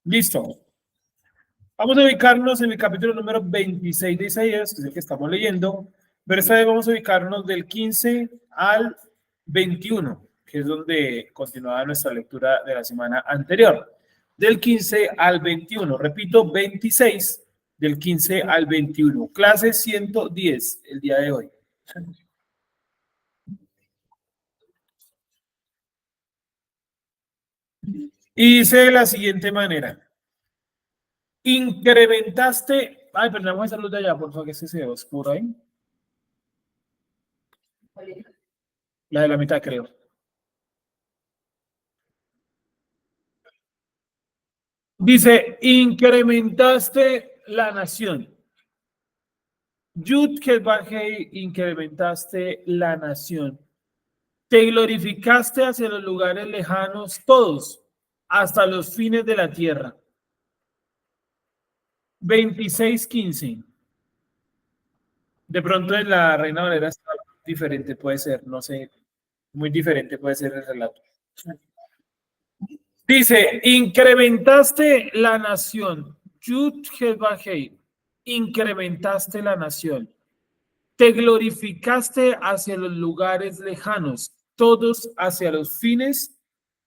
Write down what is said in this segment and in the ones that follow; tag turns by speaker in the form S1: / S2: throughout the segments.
S1: Listo. Vamos a ubicarnos en el capítulo número 26 de Isaías, que es el que estamos leyendo, pero esta vez vamos a ubicarnos del 15 al 21, que es donde continuaba nuestra lectura de la semana anterior. Del 15 al 21, repito, 26, del 15 al 21. Clase 110, el día de hoy. Y dice de la siguiente manera. Incrementaste. Ay, pero vamos a esa luz de allá, por favor, que se ve oscuro ahí. La de la mitad, creo. Dice, incrementaste la nación. Yud Bajei, incrementaste la nación. Te glorificaste hacia los lugares lejanos todos, hasta los fines de la tierra. 26:15. De pronto en la Reina Valera está diferente, puede ser, no sé, muy diferente puede ser el relato. Dice, incrementaste la nación. Yud Bajei, incrementaste la nación. Te glorificaste hacia los lugares lejanos, todos hacia los fines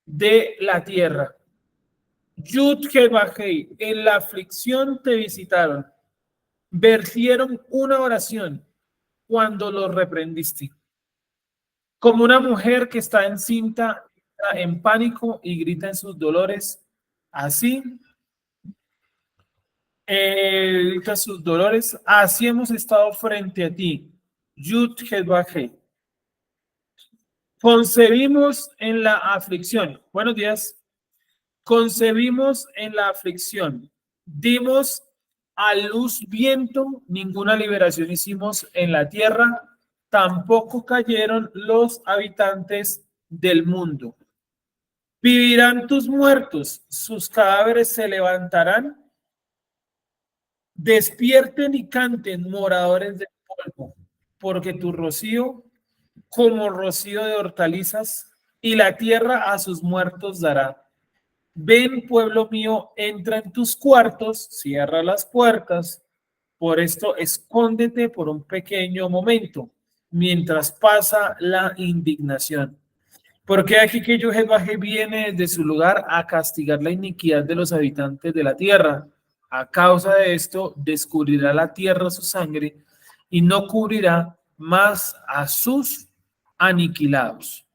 S1: de la tierra. Yud Bajei, en la aflicción te visitaron, vertieron una oración cuando los reprendiste. Como una mujer que está encinta, en pánico y grita en sus dolores, así grita sus dolores, así hemos estado frente a ti. Yud Bajei. Concebimos en la aflicción. Buenos días. Concebimos en la aflicción. Dimos a luz viento, ninguna liberación hicimos en la tierra, tampoco cayeron los habitantes del mundo. Vivirán tus muertos, sus cadáveres se levantarán. Despierten y canten, moradores del polvo, porque tu rocío como rocío de hortalizas, y la tierra a sus muertos dará. Ven, pueblo mío, entra en tus cuartos, cierra las puertas, por esto escóndete por un pequeño momento, mientras pasa la indignación. Porque aquí que Jehová viene de su lugar a castigar la iniquidad de los habitantes de la tierra. A causa de esto, descubrirá la tierra su sangre y no cubrirá más a sus aniquilados.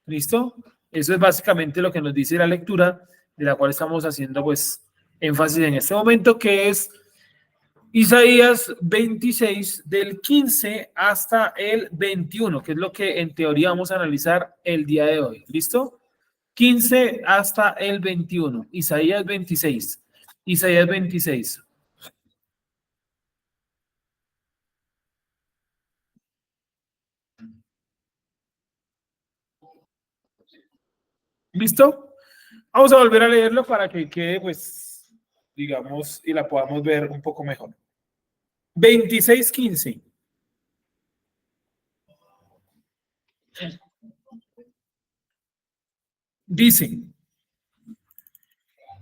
S1: ¿Listo? Eso es básicamente lo que nos dice la lectura, de la cual estamos haciendo pues énfasis en este momento, que es Isaías 26 del 15 hasta el 21, que es lo que en teoría vamos a analizar el día de hoy. ¿Listo? 15 hasta el 21. Isaías 26. Isaías 26. ¿Listo? Vamos a volver a leerlo para que quede, pues, digamos, y la podamos ver un poco mejor. 26:15. Dice,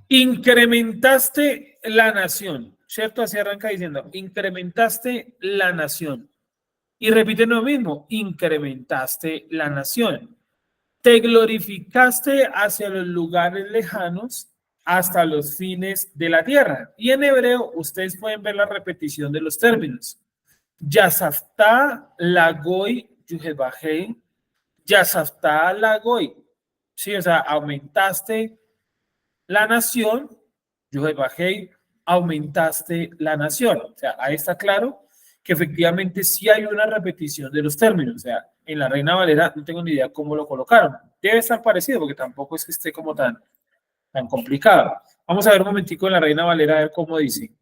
S1: incrementaste la nación, ¿cierto? Así arranca diciendo, incrementaste la nación. Y repite lo mismo, incrementaste la nación. Te glorificaste hacia los lugares lejanos hasta los fines de la tierra. Y en hebreo ustedes pueden ver la repetición de los términos. Yasaftá lagoy yuhebajei, Yasaftá lagoy. Sí, o sea, aumentaste la nación, yuhebajei, aumentaste la nación. O sea, ahí está claro que efectivamente sí hay una repetición de los términos. O sea, en la Reina Valera no tengo ni idea cómo lo colocaron. Debe estar parecido porque tampoco es que esté como tan complicado. Vamos a ver un momentico en la Reina Valera a ver cómo dice.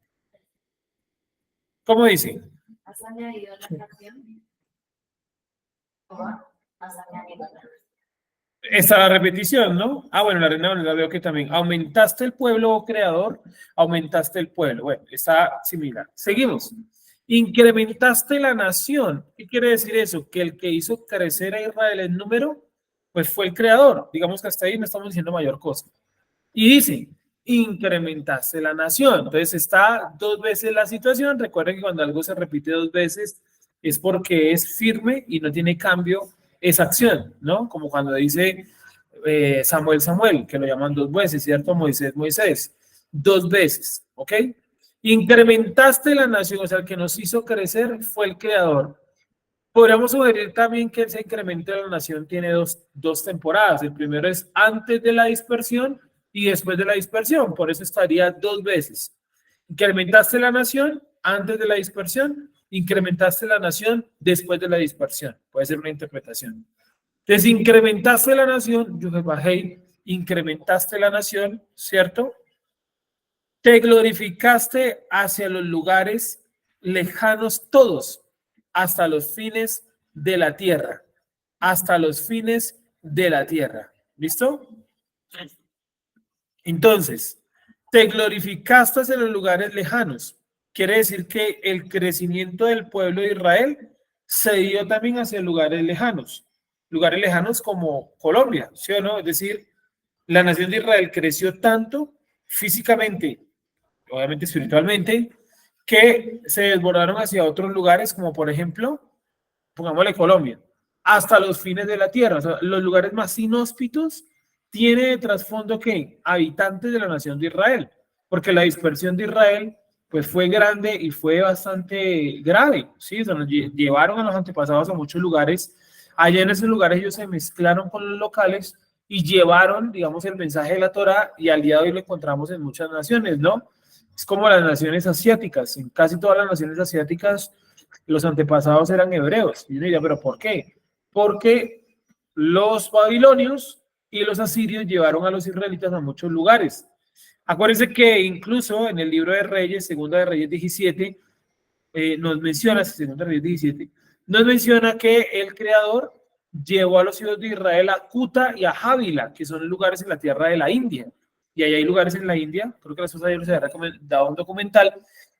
S1: ¿Cómo dice? ¿Has añadido la fracción? ¿Has añadido la fracción? Está la repetición, ¿no? Ah, bueno, la Reina Valera veo que también. Aumentaste el pueblo, oh creador, aumentaste el pueblo. Bueno, está similar. Seguimos. Incrementaste la nación. ¿Qué quiere decir eso? Que el que hizo crecer a Israel en número, pues fue el creador. Digamos que hasta ahí no estamos diciendo mayor cosa. Y dice, incrementaste la nación. Entonces está dos veces la situación. Recuerden que cuando algo se repite dos veces es porque es firme y no tiene cambio esa acción, ¿no? Como cuando dice Samuel, Samuel, que lo llaman dos veces, ¿cierto? Moisés, Moisés, dos veces, ¿ok? Incrementaste la nación, o sea, el que nos hizo crecer fue el creador. Podríamos sugerir también que ese incremento de la nación tiene dos temporadas. El primero es antes de la dispersión y después de la dispersión. Por eso estaría dos veces. Incrementaste la nación antes de la dispersión, incrementaste la nación después de la dispersión. Puede ser una interpretación. Entonces, incrementaste la nación, Yuhebahei, incrementaste la nación, ¿cierto? Te glorificaste hacia los lugares lejanos todos, hasta los fines de la tierra, hasta los fines de la tierra. ¿Listo? Entonces, te glorificaste hacia los lugares lejanos. Quiere decir que el crecimiento del pueblo de Israel se dio también hacia lugares lejanos como Colombia, ¿sí o no? Es decir, la nación de Israel creció tanto físicamente, obviamente espiritualmente, que se desbordaron hacia otros lugares, como por ejemplo, pongámosle Colombia, hasta los fines de la tierra. O sea, los lugares más inhóspitos tiene de trasfondo que habitantes de la nación de Israel, porque la dispersión de Israel pues fue grande y fue bastante grave, ¿sí? O sea, nos llevaron a los antepasados a muchos lugares. Allá en esos lugares ellos se mezclaron con los locales y llevaron, digamos, el mensaje de la Torá, y al día de hoy lo encontramos en muchas naciones, ¿no? Es como las naciones asiáticas. En casi todas las naciones asiáticas los antepasados eran hebreos. Y yo diría, ¿pero por qué? Porque los babilonios y los asirios llevaron a los israelitas a muchos lugares. Acuérdense que incluso en el libro de Reyes, Segunda de Reyes 17, nos menciona, Segunda de Reyes 17, nos menciona que el Creador llevó a los hijos de Israel a Kuta y a Jávila, que son lugares en la tierra de la India. Y ahí hay lugares en la India, creo que la esposa de se ha dado un documental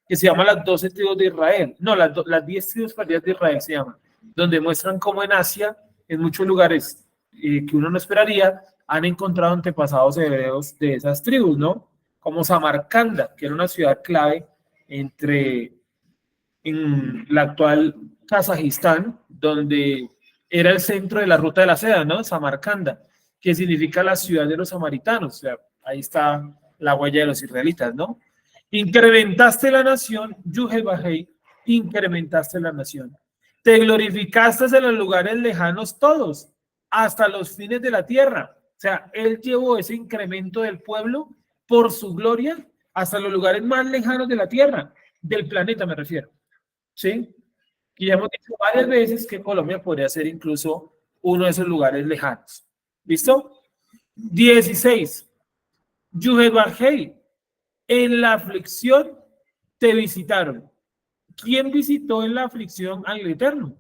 S1: que se llama Las 12 tribus de Israel. No, las 10 tribus perdidas de Israel se llama, donde muestran cómo en Asia, en muchos lugares que uno no esperaría, han encontrado antepasados hebreos de esas tribus, ¿no? Como Samarcanda, que era una ciudad clave en la actual Kazajistán, donde era el centro de la ruta de la seda, ¿no? Samarcanda, que significa la ciudad de los samaritanos. O sea, ahí está la huella de los israelitas, ¿no? Incrementaste la nación, Yuhebahei, incrementaste la nación. Te glorificaste en los lugares lejanos todos, hasta los fines de la tierra. O sea, él llevó ese incremento del pueblo por su gloria hasta los lugares más lejanos de la tierra, del planeta me refiero. ¿Sí? Y ya hemos dicho varias veces que Colombia podría ser incluso uno de esos lugares lejanos. ¿Listo? 16. Yuhebahei, en la aflicción te visitaron. ¿Quién visitó en la aflicción al Eterno?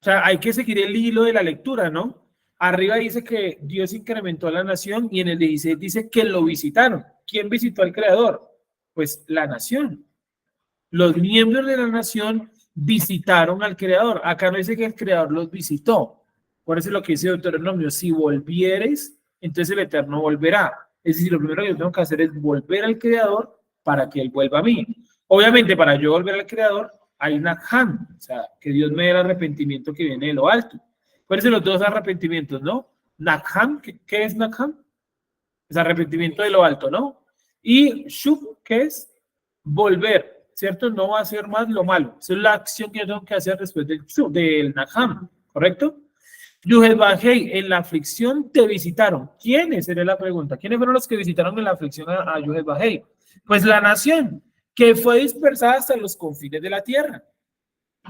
S1: O sea, hay que seguir el hilo de la lectura, ¿no? Arriba dice que Dios incrementó a la nación y en el 16 dice que lo visitaron. ¿Quién visitó al Creador? Pues la nación. Los miembros de la nación visitaron al Creador. Acá no dice que el Creador los visitó. Por eso es lo que dice Deuteronomio, si volvieres, entonces el Eterno volverá. Es decir, lo primero que yo tengo que hacer es volver al Creador para que Él vuelva a mí. Obviamente, para yo volver al Creador, hay Nakhan, o sea, que Dios me dé el arrepentimiento que viene de lo alto. Por eso los dos arrepentimientos, ¿no? Nakhan, ¿qué es Nakhan? Es arrepentimiento de lo alto, ¿no? Y Shub, ¿qué es? Volver, ¿cierto? No va a ser más lo malo. Esa es la acción que yo tengo que hacer después del Naham, ¿correcto? Yuhebahei, en la aflicción te visitaron. ¿Quiénes? Sería la pregunta. ¿Quiénes fueron los que visitaron en la aflicción a Yuhebahei? Pues la nación, que fue dispersada hasta los confines de la tierra.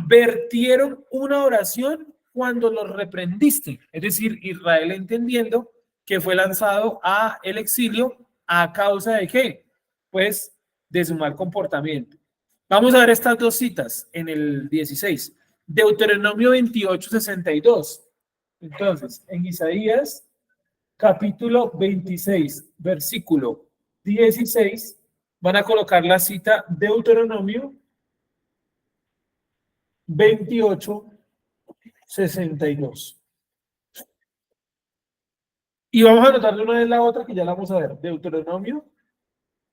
S1: Vertieron una oración cuando los reprendiste. Es decir, Israel entendiendo que fue lanzado a el exilio a causa de qué? Pues de su mal comportamiento. Vamos a ver estas dos citas en el 16. Deuteronomio 28:62. Entonces, en Isaías, capítulo 26, versículo 16, van a colocar la cita Deuteronomio 28:62. Y vamos a anotar de una vez la otra que ya la vamos a ver. Deuteronomio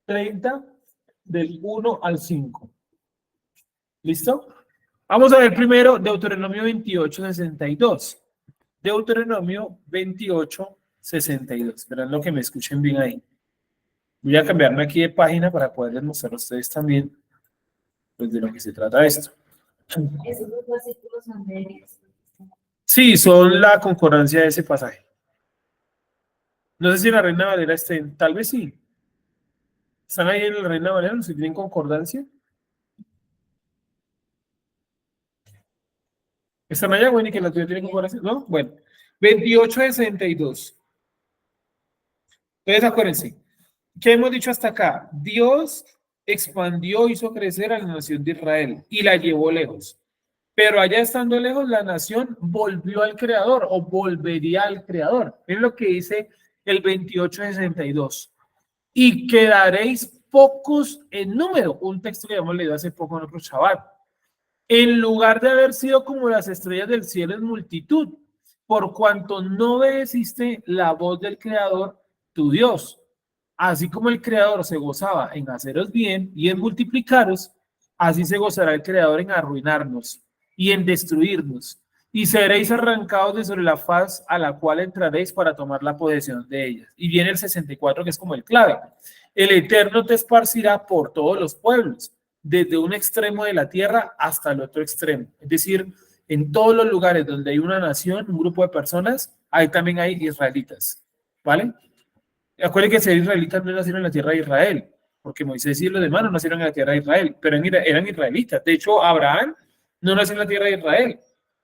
S1: 30, del 1 al 5. ¿Listo? Vamos a ver primero Deuteronomio 28:62. Deuteronomio 28:62. Esperando lo que me escuchen bien ahí. Voy a cambiarme aquí de página para poderles mostrar a ustedes también pues, de lo que se trata esto.
S2: Esos dos versículos son de...
S1: Sí, son la concordancia de ese pasaje. No sé si la Reina Valera esté, tal vez sí. ¿Están ahí en la Reina Valera? ¿Si tienen concordancia? ¿Están allá, bueno, y que la tuya tiene concordancia? ¿No? Bueno, 28:62. Entonces, acuérdense, ¿qué hemos dicho hasta acá? Dios expandió, hizo crecer a la nación de Israel y la llevó lejos. Pero allá estando lejos, la nación volvió al Creador o volvería al Creador. Es lo que dice el 28:62. Y quedaréis pocos en número. Un texto que hemos leído hace poco en otro chaval. En lugar de haber sido como las estrellas del cielo en multitud, por cuanto no obedeciste la voz del Creador, tu Dios. Así como el Creador se gozaba en haceros bien y en multiplicaros, así se gozará el Creador en arruinarnos y en destruirnos. Y seréis arrancados de sobre la faz a la cual entraréis para tomar la posesión de ellas. Y viene el 64, que es como el clave. El Eterno te esparcirá por todos los pueblos, desde un extremo de la tierra hasta el otro extremo. Es decir, en todos los lugares donde hay una nación, un grupo de personas, ahí también hay israelitas. ¿Vale? Acuérdense que ser israelitas no nacieron en la tierra de Israel, porque Moisés y los demás no nacieron en la tierra de Israel, pero eran israelitas. De hecho, Abraham no nació en la tierra de Israel,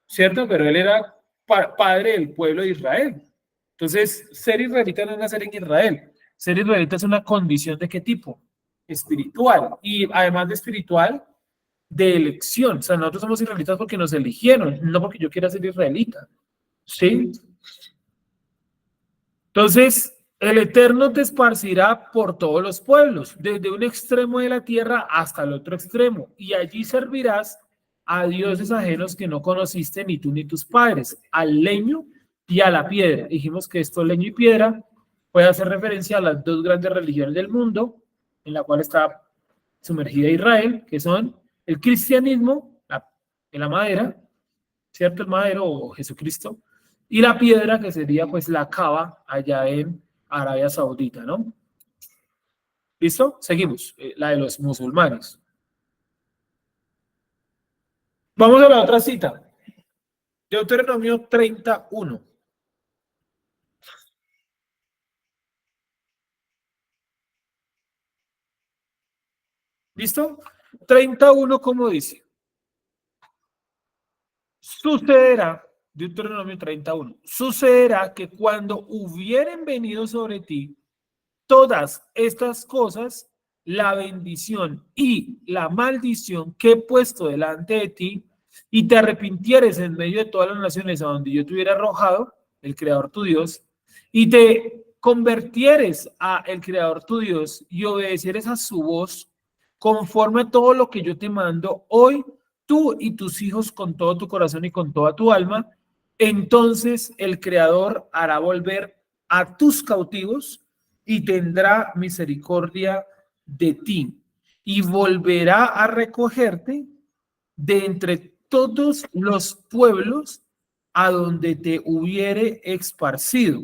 S1: ¿cierto? Pero él era padre del pueblo de Israel. Entonces, ser israelita no es nacer en Israel. Ser israelita es una condición de qué tipo? Espiritual. Y además de espiritual, de elección. O sea, nosotros somos israelitas porque nos eligieron, no porque yo quiera ser israelita. ¿Sí? Entonces, el Eterno te esparcirá por todos los pueblos, desde un extremo de la tierra hasta el otro extremo, y allí servirás a dioses ajenos que no conociste ni tú ni tus padres, al leño y a la piedra. Dijimos que esto, leño y piedra, puede hacer referencia a las dos grandes religiones del mundo, en la cual está sumergida Israel, que son el cristianismo, la madera, ¿cierto? El madero o Jesucristo, y la piedra que sería pues la Cava allá en Arabia Saudita, ¿no? ¿Listo? Seguimos, la de los musulmanes. Vamos a la otra cita. Deuteronomio 31. ¿Listo? 31, como dice, sucederá, Deuteronomio 31, sucederá que cuando hubieren venido sobre ti todas estas cosas, la bendición y la maldición que he puesto delante de ti, y te arrepintieres en medio de todas las naciones a donde yo te hubiera arrojado, el Creador tu Dios, y te convertieres a el Creador tu Dios y obedecieres a su voz conforme a todo lo que yo te mando hoy, tú y tus hijos con todo tu corazón y con toda tu alma, entonces el Creador hará volver a tus cautivos y tendrá misericordia de ti y volverá a recogerte de entre todos los pueblos a donde te hubiere esparcido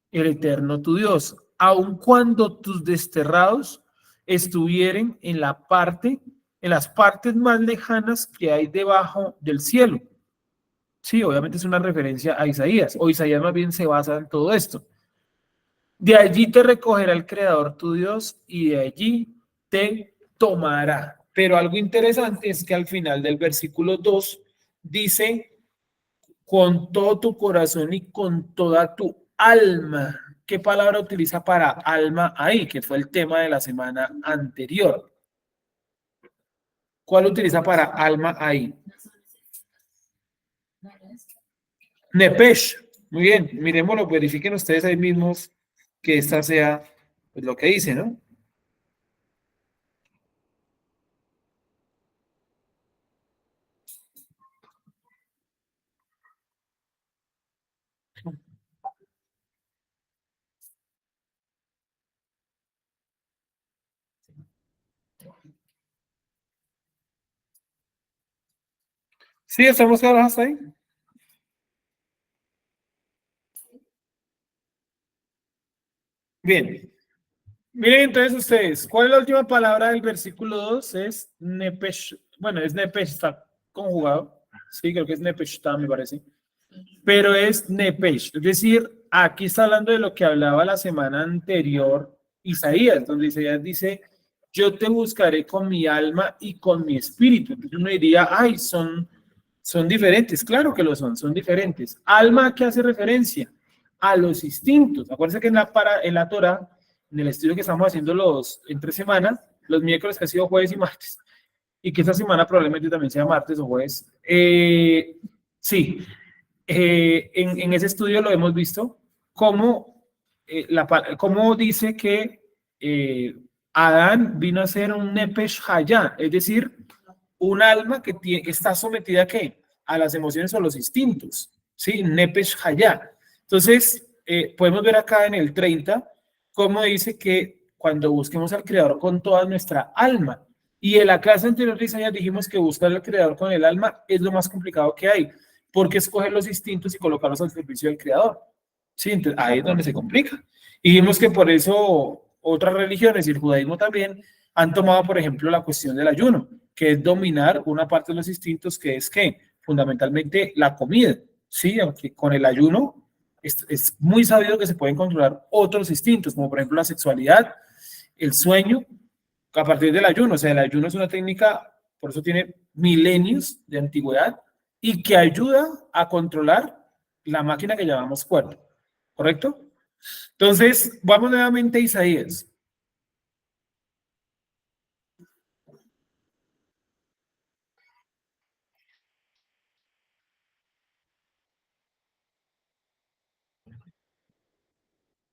S1: el Eterno tu Dios, aun cuando tus desterrados estuvieren en las partes más lejanas que hay debajo del cielo. Sí, obviamente es una referencia a Isaías, o Isaías más bien se basa en todo esto. De allí te recogerá el Creador tu Dios y de allí te tomará. Pero algo interesante es que al final del versículo 2 dice, con todo tu corazón y con toda tu alma. ¿Qué palabra utiliza para alma ahí? Que fue el tema de la semana anterior. ¿Cuál utiliza para alma ahí? Nepesh. Muy bien, miremoslo, verifiquen ustedes ahí mismos que esta sea pues, lo que dice, ¿no? Sí, estamos claros hasta ahí. Bien. Miren entonces ustedes, ¿cuál es la última palabra del versículo 2? Es nepesh. Bueno, es nepesh, está conjugado. Sí, creo que es nepeshta, me parece. Pero es nepesh. Es decir, aquí está hablando de lo que hablaba la semana anterior Isaías, donde Isaías dice, yo te buscaré con mi alma y con mi espíritu. Entonces uno diría, ay, son diferentes. Claro que lo son diferentes. Alma, ¿a qué hace referencia? A los instintos. Acuérdense que en la Torah, en el estudio que estamos haciendo en 3 semanas, los miércoles que ha sido jueves y martes, y que esta semana probablemente también sea martes o jueves, sí, en ese estudio lo hemos visto, cómo, cómo dice que Adán vino a ser un Nepesh Hayá, es decir, un alma que está sometida ¿a qué? A las emociones o los instintos, ¿sí? Nepesh Hayá. Entonces, podemos ver acá en el 30 cómo dice que cuando busquemos al Creador con toda nuestra alma, y en la clase anterior de Isaías dijimos que buscar al Creador con el alma es lo más complicado que hay, porque escoger los instintos y colocarlos al servicio del Creador. Sí, entonces ahí es donde se complica. Y vimos que por eso otras religiones y el judaísmo también han tomado, por ejemplo, la cuestión del ayuno, que es dominar una parte de los instintos, que es que fundamentalmente la comida. Sí, aunque con el ayuno es muy sabido que se pueden controlar otros instintos, como por ejemplo la sexualidad, el sueño, a partir del ayuno. O sea, el ayuno es una técnica, por eso tiene milenios de antigüedad y que ayuda a controlar la máquina que llamamos cuerpo. ¿Correcto? Entonces, vamos nuevamente a Isaías.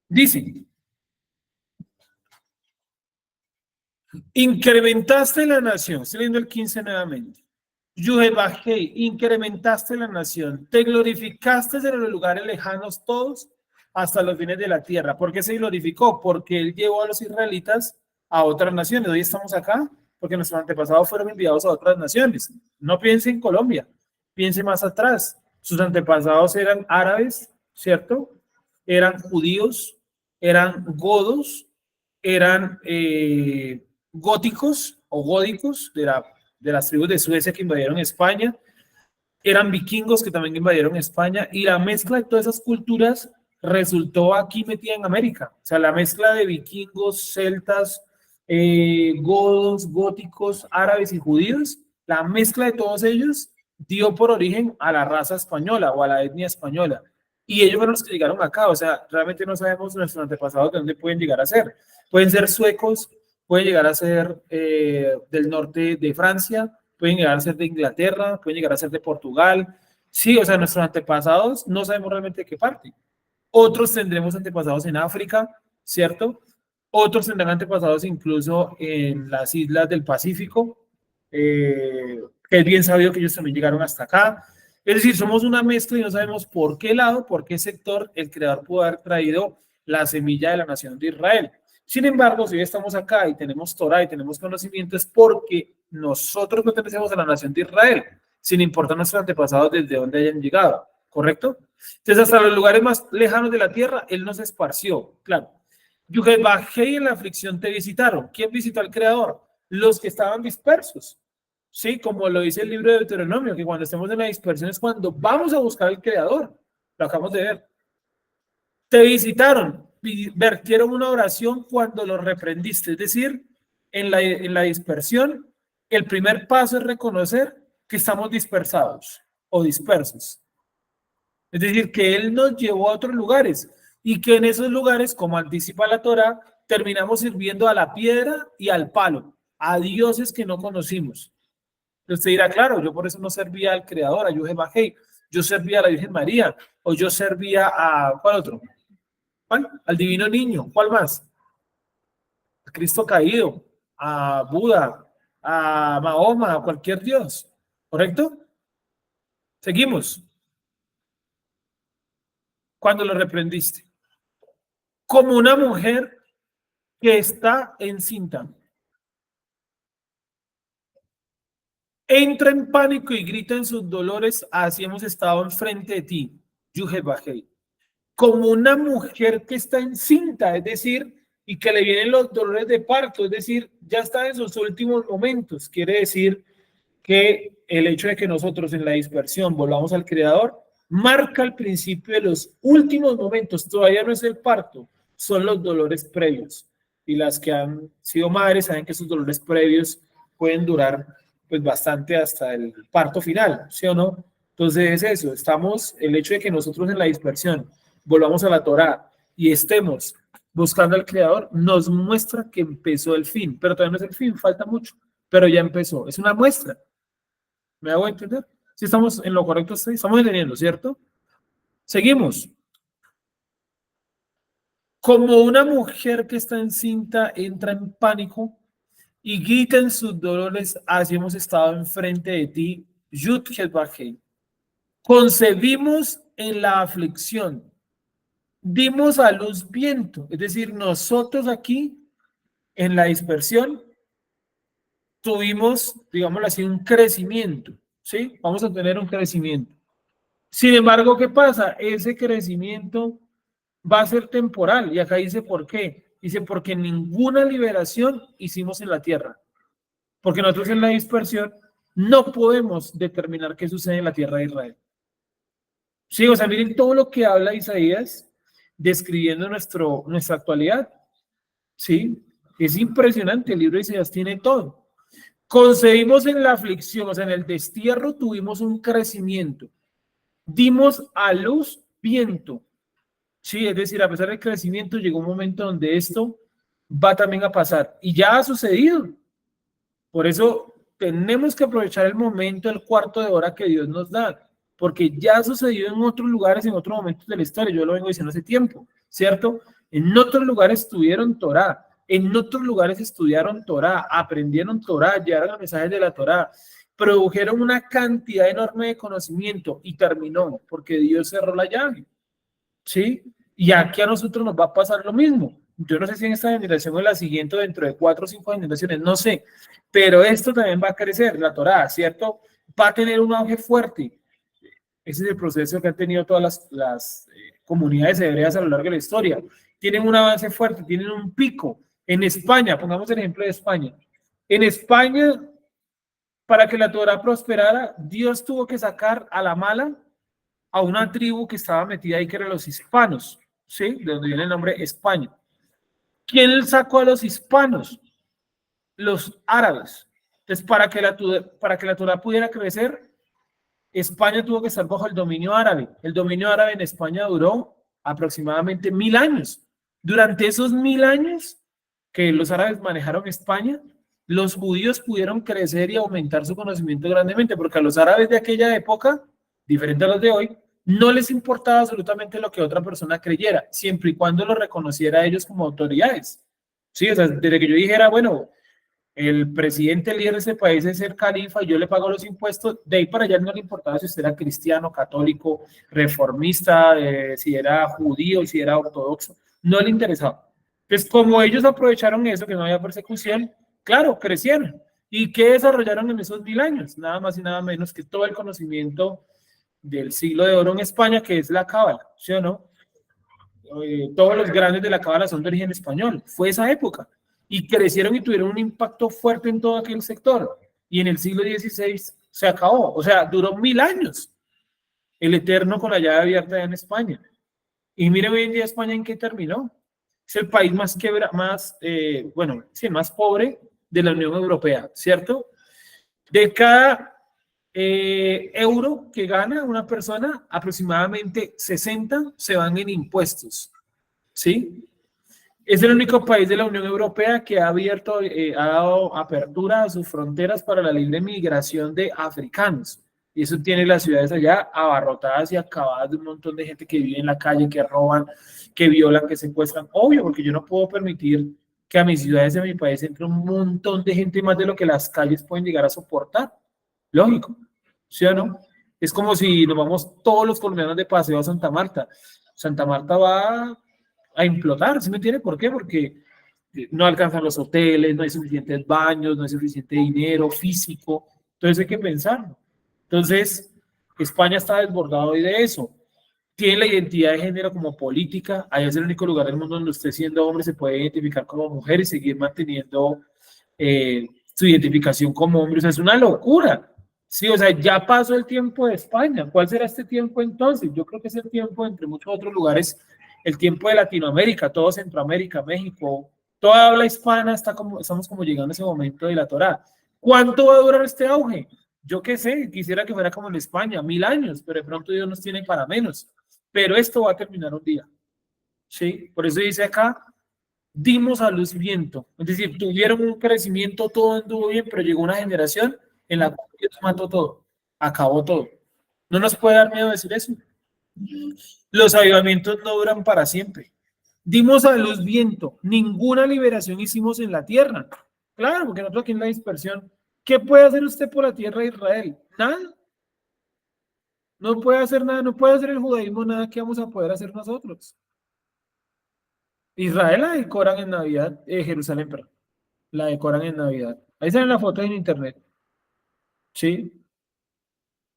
S1: Dice, incrementaste la nación. Estoy leyendo el 15 nuevamente. Yuhebajei, incrementaste la nación, te glorificaste desde los lugares lejanos todos hasta los fines de la tierra. ¿Por qué se glorificó? Porque él llevó a los israelitas a otras naciones. Hoy estamos acá porque nuestros antepasados fueron enviados a otras naciones. No piense en Colombia, piense más atrás. Sus antepasados eran árabes, ¿cierto? Eran judíos, eran godos, eran góticos o gódicos de las tribus de Suecia que invadieron España, eran vikingos que también invadieron España, y la mezcla de todas esas culturas resultó aquí metida en América. O sea, la mezcla de vikingos, celtas, godos, góticos, árabes y judíos, la mezcla de todos ellos dio por origen a la raza española o a la etnia española. Y ellos fueron los que llegaron acá. O sea, realmente no sabemos nuestros antepasados de dónde pueden llegar a ser. Pueden ser suecos, pueden llegar a ser del norte de Francia, pueden llegar a ser de Inglaterra, pueden llegar a ser de Portugal. Sí, o sea, nuestros antepasados no sabemos realmente de qué parte. Otros tendremos antepasados en África, ¿cierto? Otros tendrán antepasados incluso en las islas del Pacífico, que es bien sabido que ellos también llegaron hasta acá. Es decir, somos una mezcla y no sabemos por qué lado, por qué sector el creador pudo haber traído la semilla de la nación de Israel. Sin embargo, si hoy estamos acá y tenemos Torah y tenemos conocimiento, es porque nosotros pertenecemos a la nación de Israel, sin importar nuestros antepasados desde dónde hayan llegado, ¿correcto? Entonces, hasta los lugares más lejanos de la tierra, él nos esparció, claro. Bajé y en la aflicción te visitaron. ¿Quién visitó al Creador? Los que estaban dispersos. Sí, como lo dice el libro de Deuteronomio, que cuando estemos en la dispersión es cuando vamos a buscar al Creador. Lo acabamos de ver. Te visitaron, vertieron una oración cuando los reprendiste. Es decir, en la dispersión, el primer paso es reconocer que estamos dispersados o dispersos. Es decir, que Él nos llevó a otros lugares y que en esos lugares, como anticipa la Torah, terminamos sirviendo a la piedra y al palo, a dioses que no conocimos. Usted dirá, claro, yo por eso no servía al Creador, a Yuhebajei, yo servía a la Virgen María, o yo servía a, ¿cuál otro? ¿Cuál? Al Divino Niño, ¿cuál más? A Cristo caído, a Buda, a Mahoma, a cualquier dios, ¿correcto? Seguimos. Cuando lo reprendiste. Como una mujer que está encinta. entra en pánico y grita en sus dolores, así hemos estado enfrente de ti, Yuhebahei. Como una mujer que está encinta, es decir, y que le vienen los dolores de parto, es decir, ya está en sus últimos momentos. Quiere decir que el hecho de que nosotros en la dispersión volvamos al Creador marca el principio de los últimos momentos. Todavía no es el parto, son los dolores previos. Y las que han sido madres saben que esos dolores previos pueden durar pues bastante hasta el parto final, ¿sí o no? Entonces es eso, estamos, el hecho de que nosotros en la dispersión volvamos a la Torá y estemos buscando al Creador, nos muestra que empezó el fin, pero todavía no es el fin, falta mucho, pero ya empezó, es una muestra. ¿Me hago entender? Si estamos en lo correcto, estamos entendiendo, ¿cierto? Seguimos. Como una mujer que está encinta entra en pánico y grita en sus dolores, así hemos estado enfrente de ti, Yud Hedbahei. Concebimos en la aflicción, dimos a luz viento, es decir, nosotros aquí en la dispersión tuvimos, digámoslo así, un crecimiento, ¿sí? Vamos a tener un crecimiento. Sin embargo, ¿qué pasa? Ese crecimiento va a ser temporal, y acá dice por qué. Dice porque ninguna liberación hicimos en la tierra, porque nosotros en la dispersión no podemos determinar qué sucede en la tierra de Israel. Sí, o sea, miren todo lo que habla Isaías describiendo nuestra actualidad. Sí, es impresionante, el libro de Isaías tiene todo. Concebimos en la aflicción, o sea, en el destierro tuvimos un crecimiento. Dimos a luz viento. Sí, es decir, a pesar del crecimiento, llegó un momento donde esto va también a pasar. Y ya ha sucedido. Por eso tenemos que aprovechar el momento, el cuarto de hora que Dios nos da. Porque ya ha sucedido en otros lugares, en otros momentos de la historia. Yo lo vengo diciendo hace tiempo, ¿cierto? En otros lugares tuvieron Torá. En otros lugares estudiaron Torá, aprendieron Torá, llevaron los mensajes de la Torá, produjeron una cantidad enorme de conocimiento y terminó, porque Dios cerró la llave. ¿Sí? Y aquí a nosotros nos va a pasar lo mismo. Yo no sé si en esta generación o en la siguiente, dentro de 4 o 5 generaciones, no sé, pero esto también va a crecer, la Torá, ¿cierto? Va a tener un auge fuerte. Ese es el proceso que han tenido todas las comunidades hebreas a lo largo de la historia. Tienen un avance fuerte, tienen un pico. En España, pongamos el ejemplo de España. En España, para que la Torá prosperara, Dios tuvo que sacar a la mala a una tribu que estaba metida ahí, que eran los hispanos, ¿sí? De donde viene el nombre España. ¿Quién sacó a los hispanos? Los árabes. Entonces, para que la Torá pudiera crecer, España tuvo que estar bajo el dominio árabe. El dominio árabe en España duró aproximadamente 1000 años. Durante esos 1000 años que los árabes manejaron España, los judíos pudieron crecer y aumentar su conocimiento grandemente, porque a los árabes de aquella época, diferente a los de hoy, no les importaba absolutamente lo que otra persona creyera, siempre y cuando lo reconociera a ellos como autoridades. Sí, o sea, desde que yo dijera, bueno, el presidente líder de ese país es el califa y yo le pago los impuestos, de ahí para allá no le importaba si usted era cristiano, católico, reformista, si era judío, si era ortodoxo, no le interesaba. Entonces, como ellos aprovecharon eso, que no había persecución, claro, crecieron. ¿Y qué desarrollaron en esos 1000 años? Nada más y nada menos que todo el conocimiento del siglo de oro en España, que es la cábala, ¿sí o no? Todos los grandes de la cábala son de origen español, fue esa época, y crecieron y tuvieron un impacto fuerte en todo aquel sector, y en el siglo XVI se acabó, o sea, duró 1000 años, el Eterno con la llave abierta en España, y miren hoy en día España en qué terminó, es el país más más pobre de la Unión Europea, ¿cierto? De cada euro que gana una persona, aproximadamente 60 se van en impuestos, ¿sí? Es el único país de la Unión Europea que ha abierto, ha dado apertura a sus fronteras para la libre migración de africanos. Y eso tiene las ciudades allá abarrotadas y acabadas de un montón de gente que vive en la calle, que roban, que violan, que secuestran. Obvio, porque yo no puedo permitir que a mis ciudades de mi país entre un montón de gente más de lo que las calles pueden llegar a soportar. Lógico, ¿sí o no? Es como si nos vamos todos los colombianos de paseo a Santa Marta. Santa Marta va a implotar, ¿sí me entiende? ¿Por qué? Porque no alcanzan los hoteles, no hay suficientes baños, no hay suficiente dinero físico. Entonces hay que pensarlo. Entonces, España está desbordado hoy de eso. Tiene la identidad de género como política. Ahí es el único lugar del mundo donde usted siendo hombre se puede identificar como mujer y seguir manteniendo su identificación como hombre. O sea, es una locura. Sí, o sea, ya pasó el tiempo de España. ¿Cuál será este tiempo entonces? Yo creo que es el tiempo, entre muchos otros lugares, el tiempo de Latinoamérica, todo Centroamérica, México, toda habla hispana, estamos como llegando a ese momento de la Torá. ¿Cuánto va a durar este auge? Yo qué sé, quisiera que fuera como en España, 1000 años, pero de pronto Dios nos tiene para menos. Pero esto va a terminar un día. ¿Sí? Por eso dice acá, dimos a luz viento. Es decir, tuvieron un crecimiento, todo anduvo bien, pero llegó una generación en la cual Dios mató todo, acabó todo. ¿No nos puede dar miedo decir eso? Los avivamientos no duran para siempre. Dimos a luz viento, ninguna liberación hicimos en la tierra. Claro, porque nosotros aquí en la dispersión, ¿qué puede hacer usted por la tierra de Israel? Nada. No puede hacer nada, no puede hacer el judaísmo nada que vamos a poder hacer nosotros. Israel la decoran en Navidad, Jerusalén, perdón, la decoran en Navidad. Ahí salen las fotos en internet. Sí.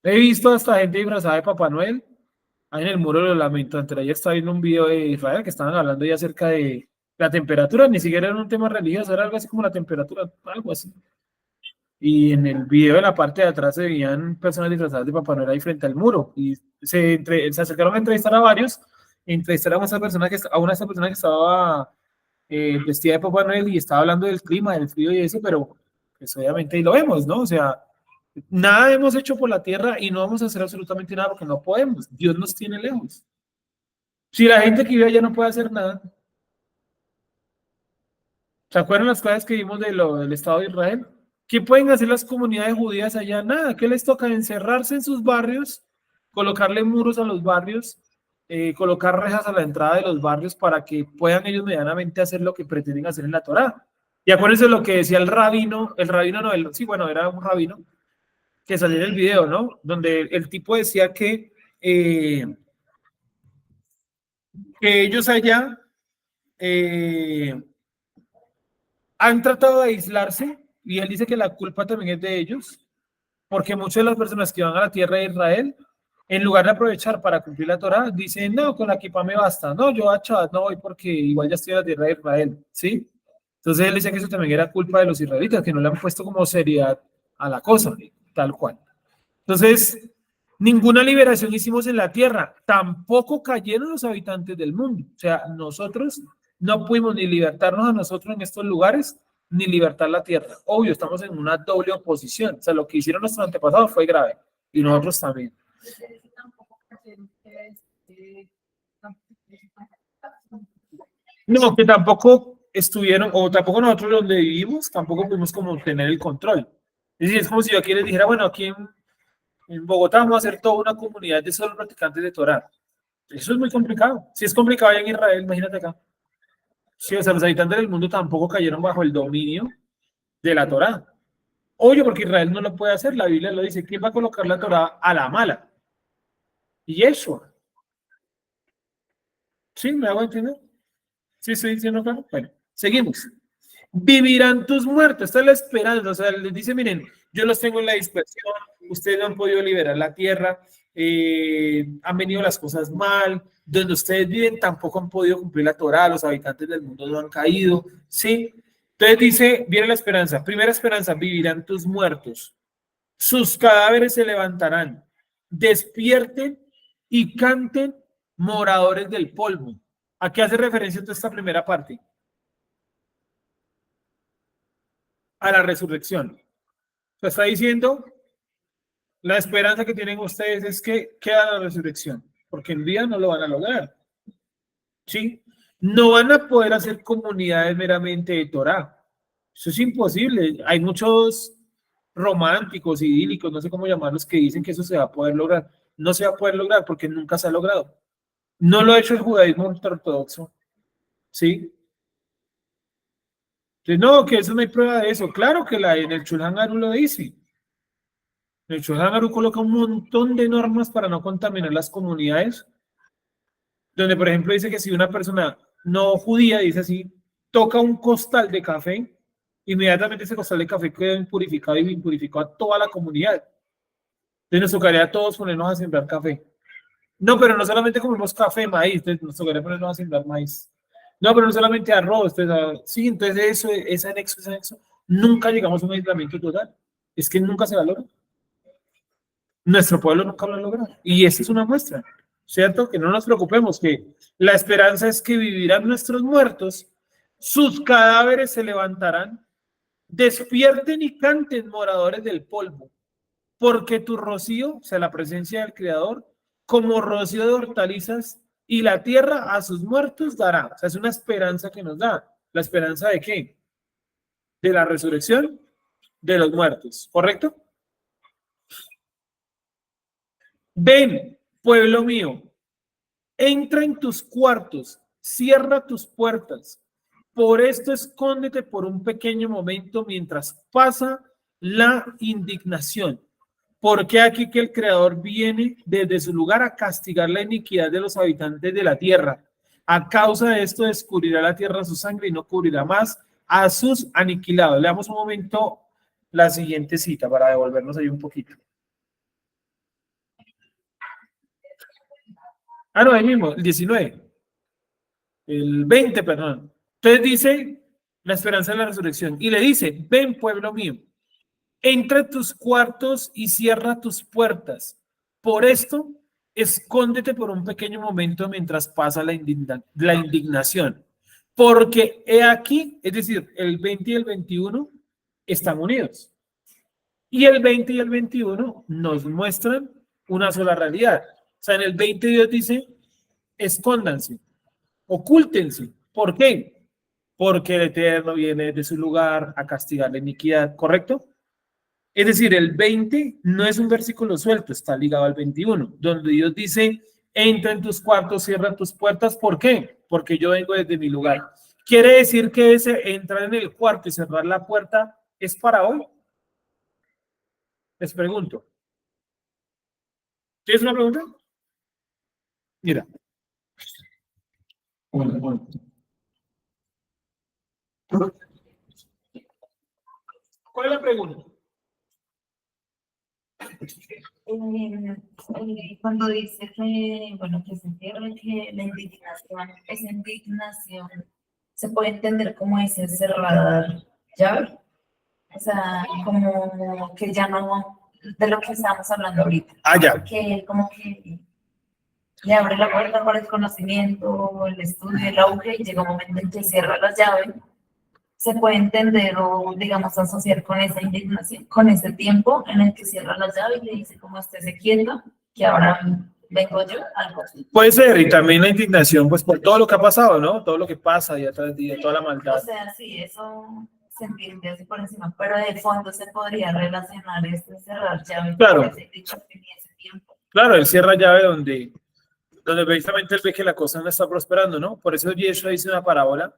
S1: He visto hasta gente disfrazada de Papá Noel. Ahí en el muro de los lamentos. Entre ahí estaba viendo un video de Israel que estaban hablando ya acerca de la temperatura. Ni siquiera era un tema religioso, era algo así como la temperatura, algo así. Y en el video de la parte de atrás se veían personas disfrazadas de Papá Noel ahí frente al muro. Y se acercaron a entrevistar a varios. Entrevistaron a, esa persona a una de esas personas que estaba vestida de Papá Noel y estaba hablando del clima, del frío y eso, pero pues obviamente ahí lo vemos, ¿no? O sea, nada hemos hecho por la tierra y no vamos a hacer absolutamente nada porque no podemos. Dios nos tiene lejos. Si la gente que vive allá no puede hacer nada, ¿se acuerdan las cosas que vimos del Estado de Israel? ¿Qué pueden hacer las comunidades judías allá? Nada. ¿Qué les toca? Encerrarse en sus barrios, colocarle muros a los barrios, colocar rejas a la entrada de los barrios para que puedan ellos medianamente hacer lo que pretenden hacer en la Torá. Y acuérdense lo que decía el rabino no, sí, bueno, era un rabino que salió en el video, ¿no? Donde el tipo decía que ellos allá han tratado de aislarse y él dice que la culpa también es de ellos, porque muchas de las personas que van a la tierra de Israel, en lugar de aprovechar para cumplir la Torah, dicen, no, con la kippah me basta, no, yo a Shabbat no voy porque igual ya estoy en la tierra de Israel, ¿sí? Entonces él dice que eso también era culpa de los israelitas, que no le han puesto como seriedad a la cosa, tal cual. Entonces, ninguna liberación hicimos en la tierra, tampoco cayeron los habitantes del mundo. O sea, nosotros no pudimos ni libertarnos a nosotros en estos lugares, ni libertar la tierra. Obvio, estamos en una doble oposición. O sea, lo que hicieron nuestros antepasados fue grave, y nosotros también. No, que tampoco estuvieron, o tampoco nosotros donde vivimos, tampoco pudimos como tener el control. Es decir, es como si yo aquí les dijera, bueno, aquí en Bogotá vamos a hacer toda una comunidad de solo practicantes de Torah. Eso es muy complicado. Si es complicado allá en Israel, imagínate acá. Sí, o sea, los habitantes del mundo tampoco cayeron bajo el dominio de la Torah. Oye, porque Israel no lo puede hacer, la Biblia lo dice. ¿Quién va a colocar la Torah a la mala? Y eso. ¿Sí? ¿Me hago entender? ¿Sí estoy diciendo claro? Bueno, seguimos. Vivirán tus muertos. Esta es la esperanza. O sea, les dice, miren, yo los tengo en la dispersión, ustedes no han podido liberar la tierra, han venido las cosas mal, donde ustedes viven tampoco han podido cumplir la Torá, los habitantes del mundo no han caído, ¿sí? Entonces dice, viene la esperanza. Primera esperanza, vivirán tus muertos. Sus cadáveres se levantarán. Despierten y canten moradores del polvo. ¿A qué hace referencia toda esta primera parte? A la resurrección. Se está diciendo, la esperanza que tienen ustedes es que queda la resurrección, porque en día no lo van a lograr. ¿Sí? No van a poder hacer comunidades meramente de Torah. Eso es imposible. Hay muchos románticos, idílicos, no sé cómo llamarlos, que dicen que eso se va a poder lograr. No se va a poder lograr porque nunca se ha logrado. No lo ha hecho el judaísmo ortodoxo. ¿Sí? Entonces, no, que eso no hay prueba de eso. Claro que en el Shulchan Aruch lo dice. El Shulchan Aruch coloca un montón de normas para no contaminar las comunidades, donde por ejemplo dice que si una persona no judía, dice así, toca un costal de café, inmediatamente ese costal de café quedó impurificado y impurificó a toda la comunidad. Entonces nos tocaría a todos ponernos a sembrar café. No, pero no solamente comemos café, maíz, entonces nos tocaría ponernos a sembrar maíz. No, pero no solamente arroz, entonces, sí, entonces eso, ese anexo, nunca llegamos a un aislamiento total. Es que nunca se valora. Nuestro pueblo nunca lo ha logrado. Y esa es una muestra, ¿cierto? Que no nos preocupemos, que la esperanza es que vivirán nuestros muertos, sus cadáveres se levantarán, despierten y canten moradores del polvo, porque tu rocío, o sea, la presencia del Creador, como rocío de hortalizas, y la tierra a sus muertos dará. O sea, es una esperanza que nos da. ¿La esperanza de qué? De la resurrección de los muertos, ¿correcto? Ven, pueblo mío, entra en tus cuartos, cierra tus puertas. Por esto escóndete por un pequeño momento mientras pasa la indignación. Porque aquí que el Creador viene desde su lugar a castigar la iniquidad de los habitantes de la tierra. A causa de esto descubrirá la tierra su sangre y no cubrirá más a sus aniquilados. Leamos un momento la siguiente cita para devolvernos ahí un poquito. Ah, no, el mismo, el 19. El 20, perdón. Entonces dice la esperanza de la resurrección y le dice, ven pueblo mío, entra en tus cuartos y cierra tus puertas. Por esto, escóndete por un pequeño momento mientras pasa la indignación. Porque he aquí, es decir, el 20 y el 21 están unidos. Y el 20 y el 21 nos muestran una sola realidad. O sea, en el 20 Dios dice, escóndanse, ocúltense. ¿Por qué? Porque el Eterno viene de su lugar a castigar la iniquidad, ¿correcto? Es decir, el 20 no es un versículo suelto, está ligado al 21, donde Dios dice, entra en tus cuartos, cierra tus puertas. ¿Por qué? Porque yo vengo desde mi lugar. ¿Quiere decir que ese entrar en el cuarto y cerrar la puerta es para hoy? Les pregunto. ¿Tienes una pregunta? Mira. Bueno. ¿Cuál es la pregunta?
S2: Cuando dice que, bueno, que se entiende que la indignación, esa indignación se puede entender como ese cerrar llave, o sea, como que ya no, de lo que estamos hablando ahorita,
S1: Ah, ya.
S2: que como que le abre la puerta para el conocimiento, el estudio, el auge, y llega un momento en que cierra la llave, se puede entender o, digamos, asociar con esa indignación, con ese tiempo en el que cierra la llave y le dice, como estés quieto, que ahora vengo yo, algo así.
S1: Puede ser, y también la indignación, pues por todo lo que ha pasado, ¿no? Todo lo que pasa día tras día, toda la maldad.
S2: O sea, sí, eso se entiende así por encima, pero de fondo se podría relacionar este cerrar llave
S1: Claro.
S2: con ese dicho que tenía ese tiempo.
S1: Claro, él cierra llave donde precisamente él ve que la cosa no está prosperando, ¿no? Por eso Yeshua dice una parábola.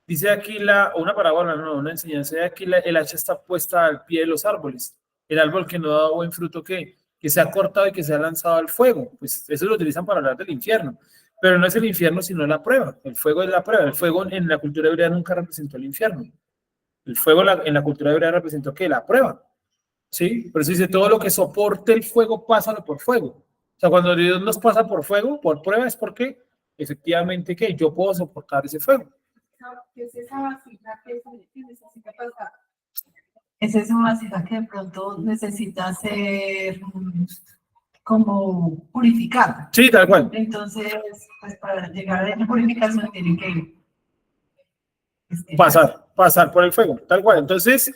S1: Dice aquí una parábola, no, una enseñanza de aquí, el hacha está puesta al pie de los árboles. El árbol que no da buen fruto, que se ha cortado y que se ha lanzado al fuego. Pues eso lo utilizan para hablar del infierno. Pero no es el infierno, sino la prueba. El fuego es la prueba. El fuego en la cultura hebrea nunca representó el infierno. El fuego en la cultura hebrea representó ¿qué? La prueba. ¿Sí? Por eso dice, todo lo que soporte el fuego, pásalo por fuego. O sea, cuando Dios nos pasa por fuego, por prueba, es porque efectivamente que yo puedo soportar ese fuego.
S3: ¿Qué es esa vasija que necesita pasar?
S2: Es esa vasija que de pronto necesita ser como purificada.
S1: Sí, tal cual.
S2: Entonces, pues para llegar a la purificación tiene que
S1: Pasar por el fuego, tal cual. Entonces,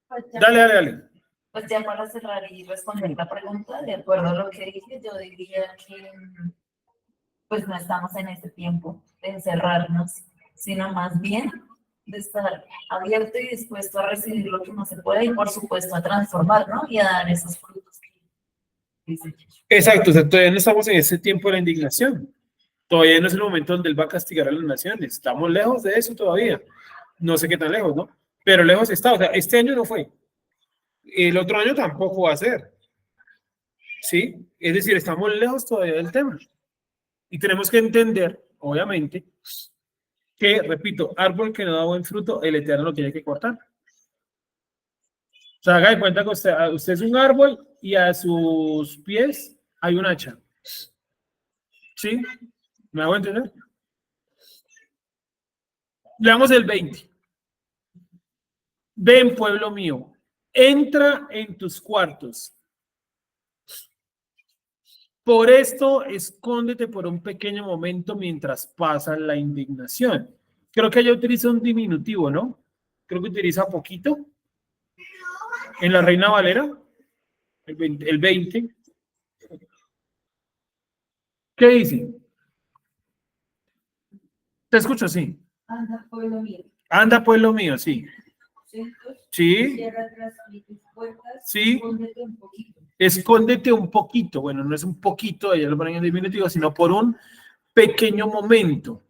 S2: pues ya,
S1: dale.
S2: Pues ya para cerrar y responder la pregunta, de acuerdo a lo que dije, yo diría que pues no estamos en este tiempo de encerrarnos, sino más bien de estar abierto y dispuesto a recibir lo que no se puede y por supuesto a transformar, ¿no? Y a dar esos frutos que dice Jesús.
S1: Exacto, o sea, todavía no estamos en ese tiempo de la indignación. Todavía no es el momento donde Él va a castigar a las naciones. Estamos lejos de eso todavía. No sé qué tan lejos, ¿no? Pero lejos está. O sea, este año no fue. El otro año tampoco va a ser. ¿Sí? Es decir, estamos lejos todavía del tema. Y tenemos que entender, obviamente, que, repito, árbol que no da buen fruto, el Eterno lo tiene que cortar. O sea, haga de cuenta que usted es un árbol y a sus pies hay un hacha. ¿Sí? ¿Me hago entender? Leamos el 20. Ven, pueblo mío, entra en tus cuartos. Por esto, escóndete por un pequeño momento mientras pasa la indignación. Creo que ella utiliza un diminutivo, ¿no? Creo que utiliza poquito. En la Reina Valera, el 20. ¿Qué dice? Te escucho, sí.
S3: Anda, pueblo mío.
S1: Anda, pueblo mío, sí. Sí.
S3: Cierra tras tus puertas.
S1: Sí.
S3: Escóndete un poquito.
S1: Escóndete un poquito. Bueno, no es un poquito, ella lo ponen en diminutivo, sino por un pequeño momento.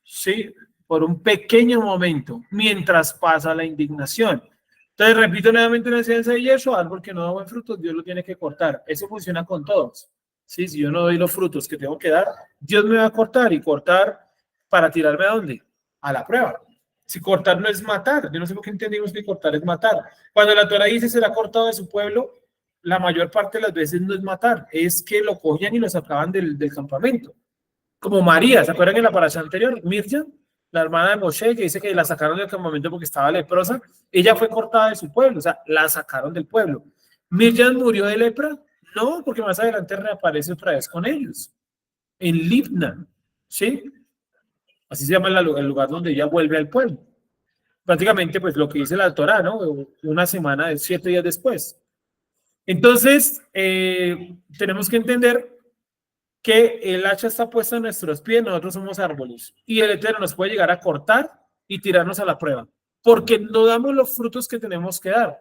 S1: Sí. Por un pequeño momento, mientras pasa la indignación. Entonces, repito nuevamente una enseñanza de Yeshua, árbol que no da buen fruto, Dios lo tiene que cortar. Eso funciona con todos. ¿Sí? Si yo no doy los frutos que tengo que dar, Dios me va a cortar, y cortar para tirarme a dónde? A la prueba. Si cortar no es matar, yo no sé por qué entendimos que cortar es matar. Cuando la Torah dice será cortado de su pueblo, la mayor parte de las veces no es matar, es que lo cogían y lo sacaban del campamento. Como María, ¿se acuerdan en la parasha anterior? Miriam, la hermana de Moshe, que dice que la sacaron del campamento porque estaba leprosa, ella fue cortada de su pueblo, o sea, la sacaron del pueblo. ¿Miriam murió de lepra? No, porque más adelante reaparece otra vez con ellos, en Libna, ¿sí? Así se llama el lugar donde ella vuelve al pueblo. Prácticamente, pues lo que dice la Torá, ¿no? Una semana, 7 días después. Entonces, tenemos que entender que el hacha está puesta en nuestros pies, nosotros somos árboles, y el Eterno nos puede llegar a cortar y tirarnos a la prueba, porque no damos los frutos que tenemos que dar.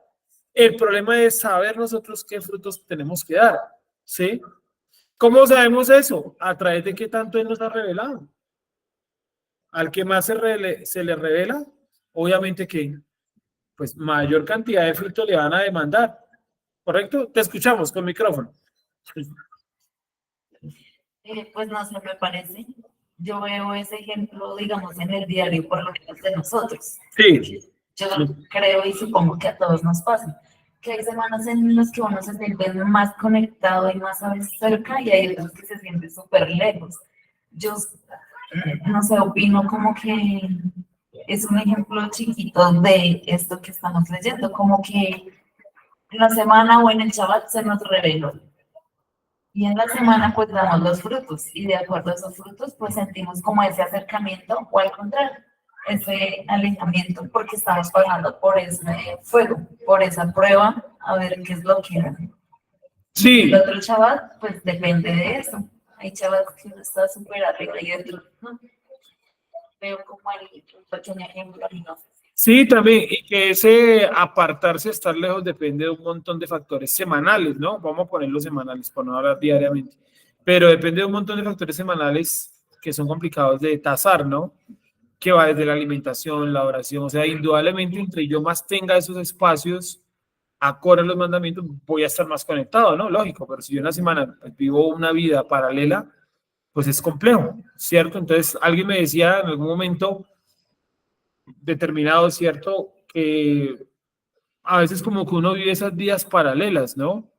S1: El problema es saber nosotros qué frutos tenemos que dar, ¿sí? ¿Cómo sabemos eso? A través de qué tanto Él nos ha revelado. Al que más se le revela, obviamente que pues mayor cantidad de frutos le van a demandar, ¿correcto? Te escuchamos con micrófono.
S2: Pues no sé, me parece. Yo veo ese ejemplo, digamos, en el diario, por lo menos de nosotros.
S1: Sí.
S2: Yo creo y supongo que a todos nos pasa, que hay semanas en las que uno se siente más conectado y más a veces cerca, y hay otras que se siente súper lejos. Yo, no sé, opino como que es un ejemplo chiquito de esto que estamos leyendo, como que en la semana o en el Shabbat se nos reveló. Y en la semana pues damos los frutos, y de acuerdo a esos frutos pues sentimos como ese acercamiento, o al contrario, ese alejamiento, porque estamos pasando por ese fuego, por esa prueba, a ver qué es lo que hace.
S1: Sí.
S2: El otro Shabbat pues depende de eso. Hay Shabbat que uno está súper arriba y otro no. Veo como el pequeño ejemplo y no sé.
S1: Sí, también, y que ese apartarse, estar lejos, depende de un montón de factores semanales, ¿no? Vamos a ponerlo semanales, por no hablar diariamente, pero depende de un montón de factores semanales que son complicados de tasar, ¿no? Que va desde la alimentación, la oración, o sea, indudablemente entre yo más tenga esos espacios, acorde a los mandamientos, voy a estar más conectado, ¿no? Lógico, pero si yo una semana vivo una vida paralela, pues es complejo, ¿cierto? Entonces, alguien me decía en algún momento determinado, ¿cierto? Que a veces como que uno vive esas vidas paralelas, ¿no?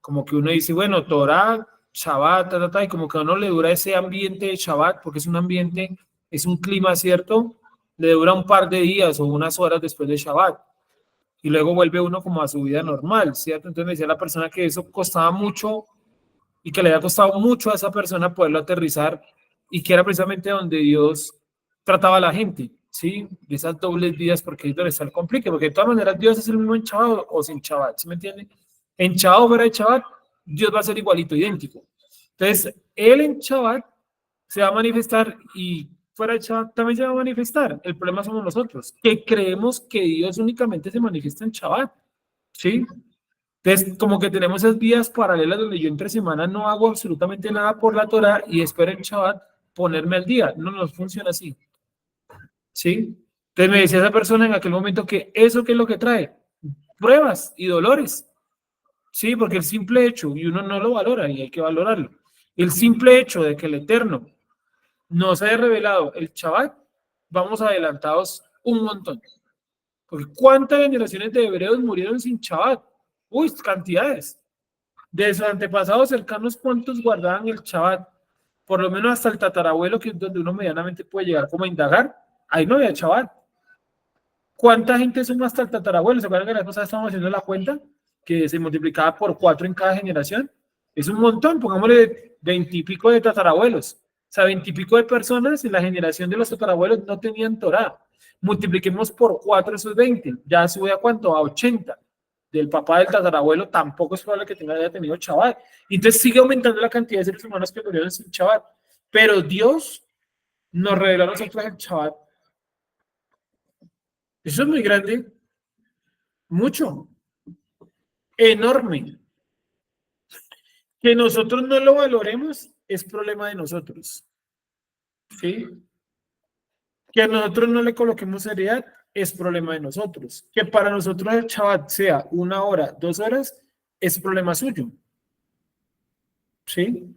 S1: Como que uno dice, bueno, Torah, Shabbat, y como que a uno le dura ese ambiente de Shabbat, porque es un ambiente, es un clima, ¿cierto? Le dura un par de días o unas horas después de Shabbat. Y luego vuelve uno como a su vida normal, ¿cierto? Entonces me decía la persona que eso costaba mucho y que le había costado mucho a esa persona poderlo aterrizar, y que era precisamente donde Dios trataba a la gente, ¿sí? De esas dobles vidas, porque ahí es donde está el complique, porque de todas maneras Dios es el mismo en Shabbat o sin Shabbat, ¿sí me entiende? En Shabbat o fuera de Shabbat, Dios va a ser igualito, idéntico. Entonces, Él en Shabbat se va a manifestar y fuera de Shabbat también se va a manifestar. El problema somos nosotros, que creemos que Dios únicamente se manifiesta en Shabbat, ¿sí? Entonces, como que tenemos esas vías paralelas donde yo entre semana no hago absolutamente nada por la Torah y espero en Shabbat ponerme al día. No nos funciona así. ¿Sí? Entonces me decía esa persona en aquel momento que eso qué es lo que trae, pruebas y dolores. Sí, porque el simple hecho, y uno no lo valora y hay que valorarlo, el simple hecho de que el Eterno nos haya revelado el Shabbat, vamos adelantados un montón. Porque ¿cuántas generaciones de hebreos murieron sin Shabbat? Uy, cantidades. De sus antepasados cercanos, ¿cuántos guardaban el Shabbat? Por lo menos hasta el tatarabuelo, que es donde uno medianamente puede llegar como a indagar, ahí no había Shabbat. ¿Cuánta gente suma hasta el tatarabuelo? ¿Se acuerdan que la cosa estábamos haciendo la cuenta? Que se multiplicaba por 4 en cada generación. Es un montón, pongámosle 20 y pico de tatarabuelos. O sea, 20 y pico de personas en la generación de los tatarabuelos no tenían Torah. Multipliquemos por 4 esos 20. Ya sube a cuánto? A 80. Del papá del tatarabuelo tampoco es probable que haya tenido Shabbat. Entonces sigue aumentando la cantidad de seres humanos que murieron sin Shabbat. Pero Dios nos reveló a nosotros el Shabbat. Eso es muy grande. Mucho. Enorme. Que nosotros no lo valoremos es problema de nosotros. ¿Sí? Que a nosotros no le coloquemos seriedad es problema de nosotros. Que para nosotros el Shabbat sea 1 hora, 2 horas, es problema suyo. ¿Sí?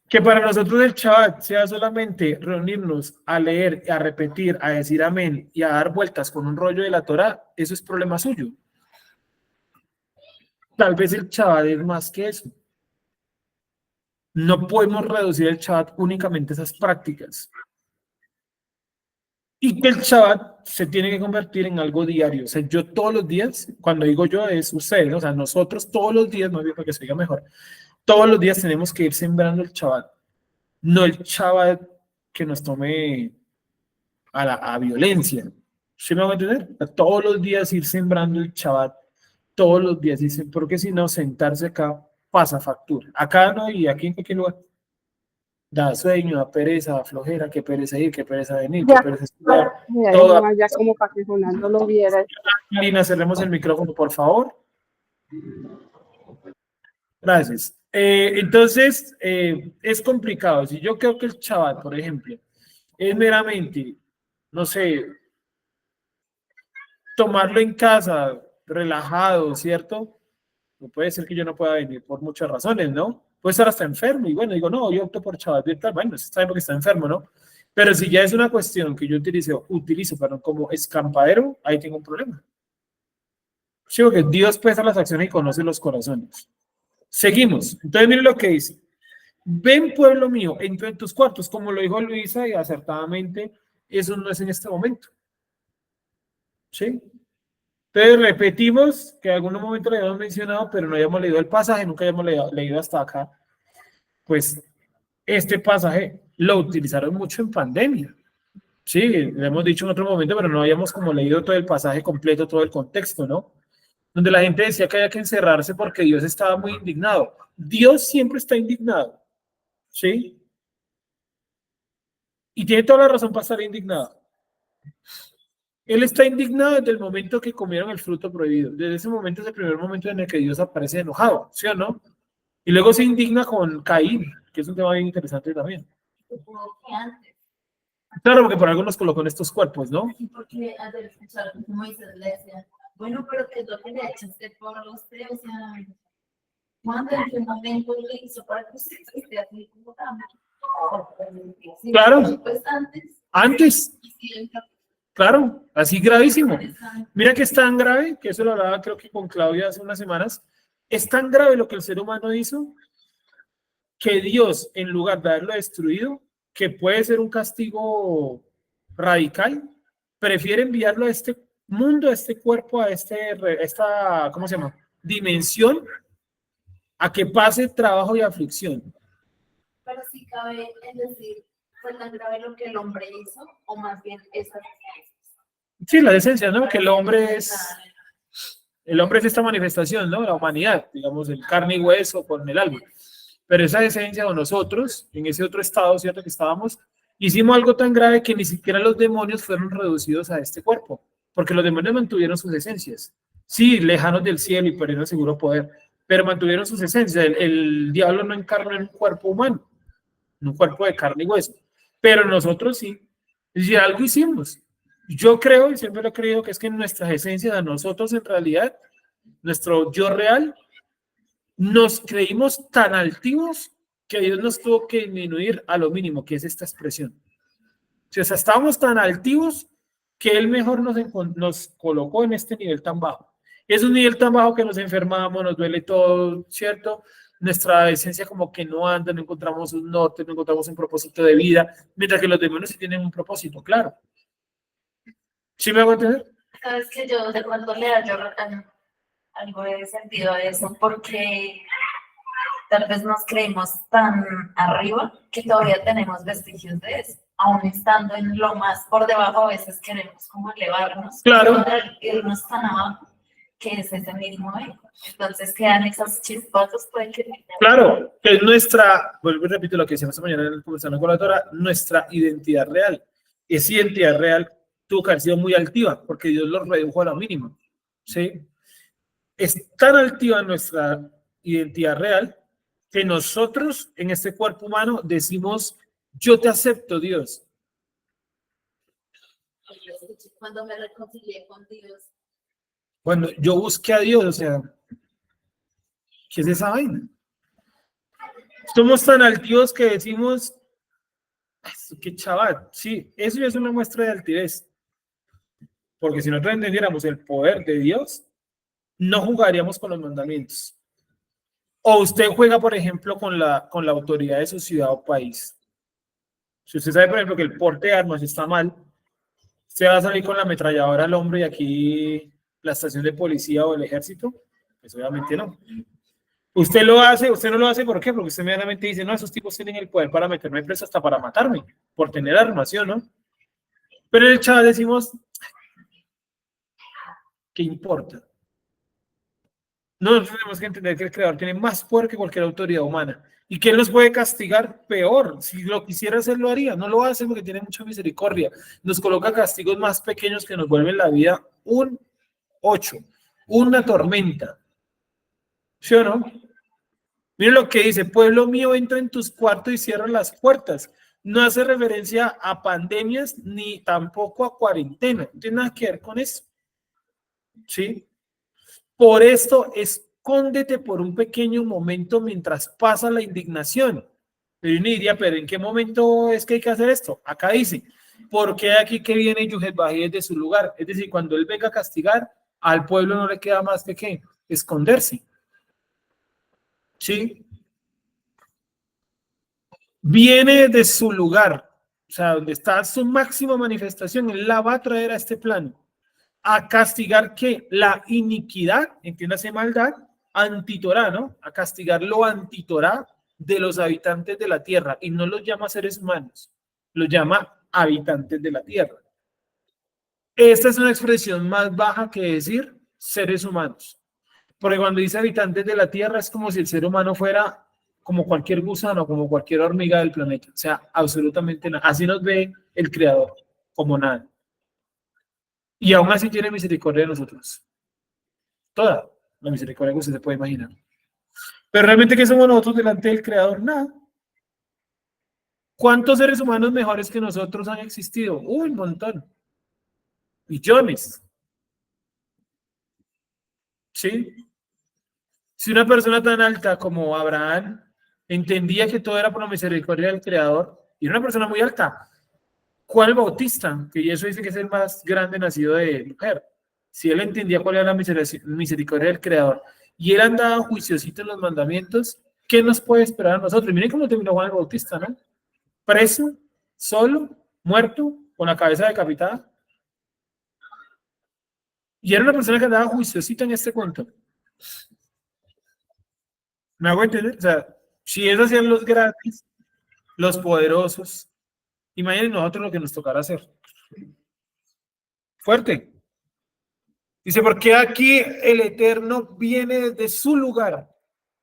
S1: Que para nosotros el Shabbat sea solamente reunirnos a leer, a repetir, a decir amén y a dar vueltas con un rollo de la Torah, eso es problema suyo. Tal vez el Shabbat es más que eso. No podemos reducir el Shabbat únicamente a esas prácticas. Y que el Shabbat se tiene que convertir en algo diario. O sea, yo todos los días, cuando digo yo es ustedes, o sea, nosotros todos los días, más bien para que se diga mejor, todos los días tenemos que ir sembrando el Shabbat. No el Shabbat que nos tome a violencia. ¿Sí me va a entender? Todos los días ir sembrando el Shabbat. Todos los días, dicen, porque si no, sentarse acá pasa factura. Acá no y aquí en cualquier lugar. Da sueño, da pereza, da flojera, qué pereza ir, qué pereza venir, qué pereza estudiar.
S3: Todo. Ya como para que Jonás no lo viera.
S1: Lina, cerremos el micrófono, por favor. Gracias. Entonces, es complicado. Si yo creo que el Shabbat, por ejemplo, es meramente, no sé, tomarlo en casa, relajado, ¿cierto? No puede ser que yo no pueda venir por muchas razones, ¿no? Puede estar hasta enfermo y bueno, digo, no, yo opto por Shabbat virtual, bueno, está porque está enfermo, ¿no? Pero si ya es una cuestión que yo utilizo perdón, como escampadero, ahí tengo un problema. Sí, porque Dios pesa las acciones y conoce los corazones. Seguimos. Entonces, miren lo que dice. Ven, pueblo mío, entra en tus cuartos, como lo dijo Luisa y acertadamente, eso no es en este momento. ¿Sí? Entonces repetimos que en algún momento le habíamos mencionado, pero no habíamos leído el pasaje, nunca habíamos leído hasta acá. Pues este pasaje lo utilizaron mucho en pandemia. Sí, le hemos dicho en otro momento, pero no habíamos como leído todo el pasaje completo, todo el contexto, ¿no? Donde la gente decía que había que encerrarse porque Dios estaba muy indignado. Dios siempre está indignado, ¿sí? Y tiene toda la razón para estar indignado. Él está indignado desde el momento que comieron el fruto prohibido. Desde ese momento es el primer momento en el que Dios aparece enojado, ¿sí o no? Y luego se indigna con Caín, que es un tema bien interesante también. Claro, porque por algo nos colocó en estos cuerpos, ¿no?
S2: Sí, porque al escuchar como dices, le decían, bueno, pero ¿qué es lo que le echaste por usted? O sea, ¿cuándo en qué momento le hizo para que usted esté así como tan?
S1: Claro.
S2: Pues
S1: Antes. Claro, así gravísimo. Mira que es tan grave, que eso lo hablaba creo que con Claudia hace unas semanas, es tan grave lo que el ser humano hizo, que Dios, en lugar de haberlo destruido, que puede ser un castigo radical, prefiere enviarlo a este mundo, a este cuerpo, a esta, ¿cómo se llama? Dimensión, a que pase trabajo y aflicción.
S2: Pero sí cabe en decir, ¿fue tan grave lo que el hombre hizo? O más bien esas.
S1: Sí, la esencia, ¿no? Que el hombre es esta manifestación, ¿no? La humanidad, digamos, el carne y hueso con el alma. Pero esa esencia de nosotros, en ese otro estado, ¿cierto? Que estábamos, hicimos algo tan grave que ni siquiera los demonios fueron reducidos a este cuerpo, porque los demonios mantuvieron sus esencias. Sí, lejanos del cielo y perdieron seguro poder, pero mantuvieron sus esencias. El diablo no encarnó en un cuerpo humano, en un cuerpo de carne y hueso, pero nosotros sí. Y algo hicimos. Yo creo, y siempre lo he creído, que es que en nuestras esencias, a nosotros en realidad, nuestro yo real, nos creímos tan altivos que Dios nos tuvo que disminuir a lo mínimo, que es esta expresión. O sea, estábamos tan altivos que Él mejor nos colocó en este nivel tan bajo. Es un nivel tan bajo que nos enfermamos, nos duele todo, ¿cierto? Nuestra esencia como que no anda, no encontramos un norte, no encontramos un propósito de vida, mientras que los demonios sí tienen un propósito, claro. ¿Sí me hago entender?
S2: Sabes que yo de pronto le hallo algo de sentido a eso, porque tal vez nos creemos tan arriba que todavía tenemos vestigios de eso. Aún estando en lo más por debajo, a veces queremos como elevarnos,
S1: Claro.
S2: irnos tan abajo, que es ese mismo eco. Entonces quedan esos chispazos, puede que...
S1: Claro, que es nuestra, vuelvo y repito lo que decíamos esta mañana en el conversando con la Torah, nuestra identidad real. Esa identidad real tuvo que haber sido muy altiva, porque Dios lo redujo a la mínima. ¿Sí? Es tan altiva nuestra identidad real que nosotros en este cuerpo humano decimos, yo te acepto, Dios.
S2: Cuando me reconcilié con Dios.
S1: Cuando yo busqué a Dios, o sea, ¿qué es esa vaina? Somos tan altivos que decimos, qué chaval, sí, eso ya es una muestra de altivez. Porque si nosotros entendiéramos el poder de Dios, no jugaríamos con los mandamientos. O usted juega, por ejemplo, con la autoridad de su ciudad o país. Si usted sabe, por ejemplo, que el porte de armas está mal, usted va a salir con la ametralladora al hombro y aquí la estación de policía o el ejército, pues obviamente no. Usted lo hace, usted no lo hace, ¿por qué? Porque usted inmediatamente dice, no, esos tipos tienen el poder para meterme preso hasta para matarme, por tener armas, ¿sí o no? Pero en el chat decimos, ¿qué importa? Nosotros tenemos que entender que el Creador tiene más poder que cualquier autoridad humana y que Él nos puede castigar peor. Si lo quisiera hacer, lo haría. No lo hace porque tiene mucha misericordia. Nos coloca castigos más pequeños que nos vuelven la vida un 8, una tormenta. ¿Sí o no? Miren lo que dice, pueblo mío, entra en tus cuartos y cierra las puertas. No hace referencia a pandemias ni tampoco a cuarentena. No tiene nada que ver con eso. ¿Sí? Por esto, escóndete por un pequeño momento mientras pasa la indignación. Pero uno diría, pero ¿en qué momento es que hay que hacer esto? Acá dice, porque aquí que viene Yuhet Bají desde su lugar. Es decir, cuando él venga a castigar, al pueblo no le queda más que ¿qué? Esconderse. ¿Sí? Viene de su lugar, o sea, donde está su máxima manifestación, él la va a traer a este plano. A castigar que la iniquidad, entiéndase maldad, antitorá, ¿no? A castigar lo antitorá de los habitantes de la tierra. Y no los llama seres humanos, los llama habitantes de la tierra. Esta es una expresión más baja que decir seres humanos. Porque cuando dice habitantes de la tierra es como si el ser humano fuera como cualquier gusano, como cualquier hormiga del planeta. O sea, absolutamente nada. Así nos ve el Creador, como nada. Y aún así tiene misericordia de nosotros. Toda la misericordia que usted se puede imaginar. Pero realmente, ¿qué somos nosotros delante del Creador? Nada. ¿Cuántos seres humanos mejores que nosotros han existido? Un montón. Millones. ¿Sí? Si una persona tan alta como Abraham entendía que todo era por la misericordia del Creador, y era una persona muy alta, Juan el Bautista, que eso dice que es el más grande nacido de mujer, si él entendía cuál era la misericordia del Creador y él andaba juiciosito en los mandamientos, ¿qué nos puede esperar a nosotros? Y miren cómo terminó Juan el Bautista, ¿no? Preso, solo, muerto, con la cabeza decapitada. Y era una persona que andaba juiciosita en este cuento. ¿Me hago entender? O sea, si eso hacían los grandes, los poderosos, imaginen nosotros lo que nos tocará hacer. Fuerte. Dice, porque aquí el Eterno viene desde su lugar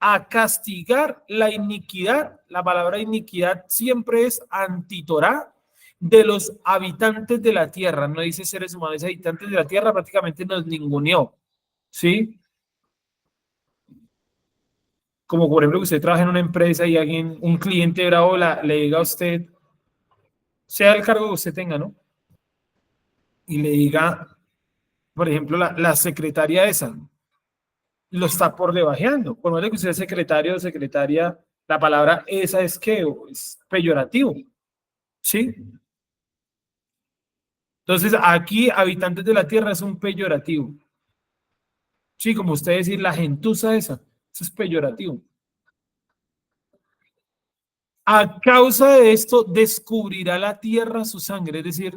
S1: a castigar la iniquidad. La palabra iniquidad siempre es antitorá de los habitantes de la tierra. No dice seres humanos, habitantes de la tierra, prácticamente nos ninguneó. ¿Sí? Como por ejemplo que usted trabaja en una empresa y alguien, un cliente bravo le diga a usted, sea el cargo que usted tenga, ¿no? Y le diga, por ejemplo, la secretaria esa, lo está por debajeando. Por más de que usted es secretario o secretaria, la palabra esa es que es peyorativo. ¿Sí? Entonces, aquí, habitantes de la tierra es un peyorativo. Sí, como usted decir, la gentuza esa, eso es peyorativo. A causa de esto, descubrirá la tierra su sangre, es decir,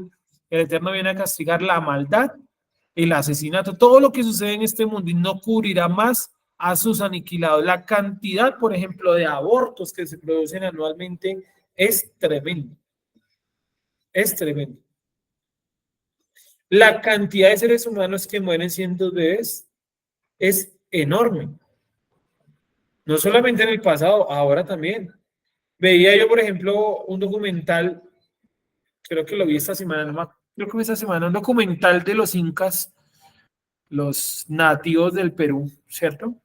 S1: el Eterno viene a castigar la maldad, el asesinato, todo lo que sucede en este mundo y no cubrirá más a sus aniquilados. La cantidad, por ejemplo, de abortos que se producen anualmente es tremendo. Es tremendo. La cantidad de seres humanos que mueren siendo bebés es enorme. No solamente en el pasado, ahora también. Veía yo, por ejemplo, un documental, creo que lo vi esta semana, creo que fue esta semana, un documental de los incas, los nativos del Perú, ¿cierto?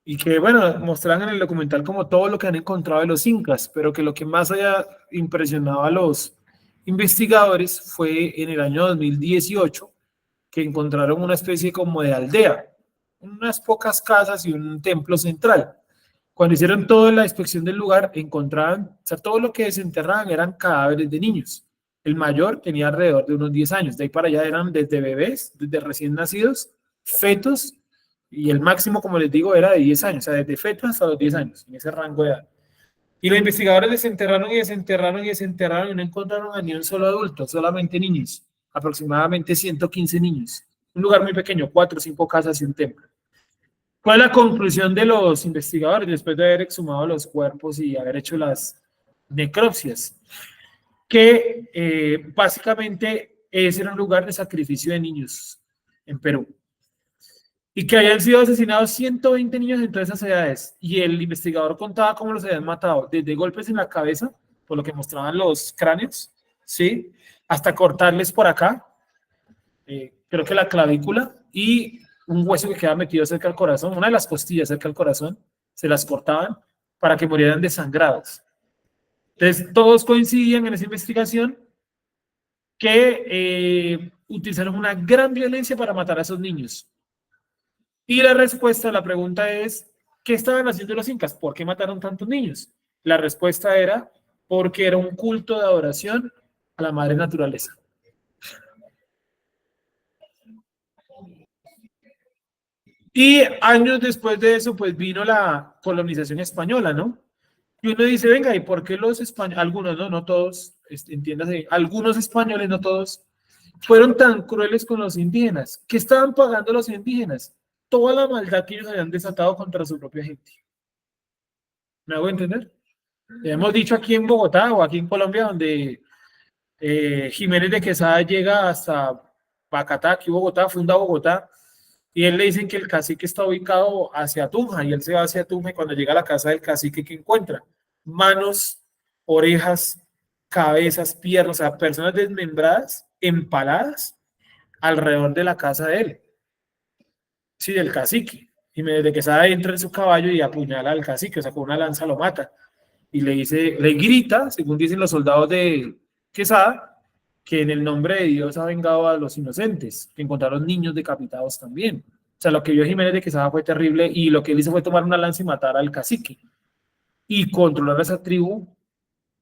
S1: Y que, bueno, mostraban en el documental como todo lo que han encontrado de los incas, pero que lo que más haya impresionado a los investigadores fue en el año 2018, que encontraron una especie como de aldea, unas pocas casas y un templo central. Cuando hicieron toda la inspección del lugar, encontraban, o sea, todo lo que desenterraban eran cadáveres de niños. El mayor tenía alrededor de unos 10 años, de ahí para allá eran desde bebés, desde recién nacidos, fetos, y el máximo, como les digo, era de 10 años, o sea, desde fetos hasta los 10 años, en ese rango de edad. Y los investigadores desenterraron y desenterraron y desenterraron y no encontraron a ni un solo adulto, solamente niños, aproximadamente 115 niños. Un lugar muy pequeño, 4 o 5 casas y un templo. ¿Cuál es la conclusión de los investigadores después de haber exhumado los cuerpos y haber hecho las necropsias? Que básicamente ese era un lugar de sacrificio de niños en Perú. Y que habían sido asesinados 120 niños en todas esas edades. Y el investigador contaba cómo los habían matado, desde golpes en la cabeza, por lo que mostraban los cráneos, ¿sí? Hasta cortarles por acá, creo que la clavícula, y un hueso que queda metido cerca del corazón, una de las costillas cerca del corazón, se las cortaban para que murieran desangrados. Entonces, todos coincidían en esa investigación que utilizaron una gran violencia para matar a esos niños. Y la respuesta a la pregunta es, ¿qué estaban haciendo los incas? ¿Por qué mataron tantos niños? La respuesta era, porque era un culto de adoración a la madre naturaleza. Y años después de eso, pues vino la colonización española, ¿no? Y uno dice, venga, ¿y por qué los españoles, algunos, no todos, entiéndase, algunos españoles, no todos, fueron tan crueles con los indígenas? ¿Qué estaban pagando los indígenas? Toda la maldad que ellos habían desatado contra su propia gente. ¿Me hago entender? Hemos dicho aquí en Bogotá o aquí en Colombia, donde Jiménez de Quesada llega hasta Bacatá, aquí Bogotá, funda Bogotá, y él le dicen que el cacique está ubicado hacia Tunja, y él se va hacia Tunja, y cuando llega a la casa del cacique, ¿qué encuentra? Manos, orejas, cabezas, piernas, o sea, personas desmembradas, empaladas, alrededor de la casa de él. Sí, del cacique. Y de Quesada entra en su caballo y apuñala al cacique, o sea, con una lanza lo mata. Y le dice, le grita, según dicen los soldados de Quesada, que en el nombre de Dios ha vengado a los inocentes, que encontraron niños decapitados también. O sea, lo que vio Jiménez de Quesada fue terrible, y lo que él hizo fue tomar una lanza y matar al cacique y controlar a esa tribu,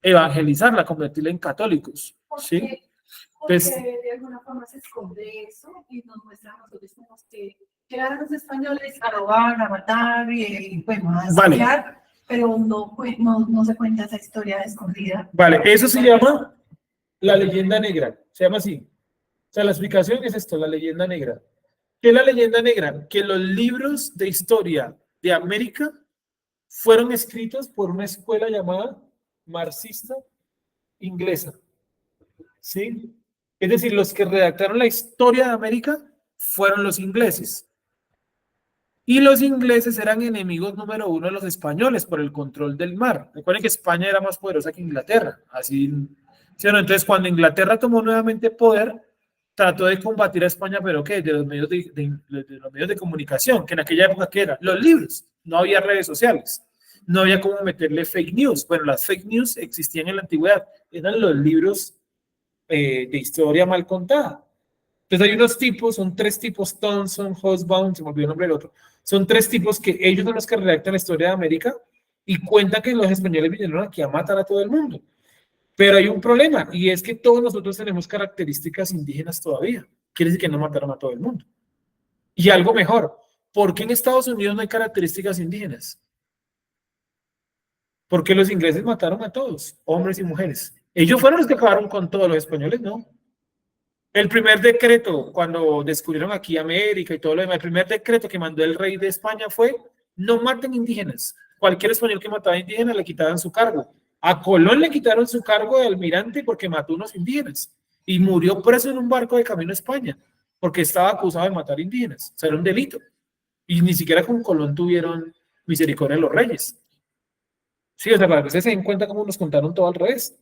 S1: evangelizarla, convertirla en católicos. ¿Sí?
S3: Porque
S1: Pues,
S3: de alguna forma se esconde eso y nos muestra a nosotros como que llegaron los españoles a robar, a matar y bueno, a saquear, pero no se cuenta esa historia escondida.
S1: Vale, eso se llama la leyenda negra, se llama así. O sea, la explicación es esto, la leyenda negra. ¿Qué es la leyenda negra? Que los libros de historia de América fueron escritos por una escuela llamada marxista inglesa. ¿Sí? Es decir, los que redactaron la historia de América fueron los ingleses. Y los ingleses eran enemigos número uno de los españoles por el control del mar. Recuerden que España era más poderosa que Inglaterra. Así, ¿sí? Entonces, cuando Inglaterra tomó nuevamente poder, trató de combatir a España, pero ¿qué? De los medios los medios de comunicación, que en aquella época, ¿qué era? Los libros. No había redes sociales. No había cómo meterle fake news. Bueno, las fake news existían en la antigüedad. Eran los libros de historia mal contada. Entonces hay unos tipos, son 3 tipos, Thomson, Hobsbawm, se me olvidó el nombre del otro. Son 3 tipos que ellos son los que redactan la historia de América y cuentan que los españoles vinieron aquí a matar a todo el mundo. Pero hay un problema, y es que todos nosotros tenemos características indígenas todavía. Quiere decir que no mataron a todo el mundo. Y algo mejor, ¿por qué en Estados Unidos no hay características indígenas? Porque los ingleses mataron a todos, hombres y mujeres. Ellos fueron los que acabaron con todos los españoles, ¿no? El primer decreto, cuando descubrieron aquí América y todo lo demás, el primer decreto que mandó el rey de España fue: no maten indígenas. Cualquier español que mataba indígenas le quitaban su cargo. A Colón le quitaron su cargo de almirante porque mató unos indígenas y murió preso en un barco de camino a España porque estaba acusado de matar indígenas. O sea, era un delito. Y ni siquiera con Colón tuvieron misericordia de los reyes. Sí, o sea, para que ustedes se den cuenta cómo nos contaron todo al revés.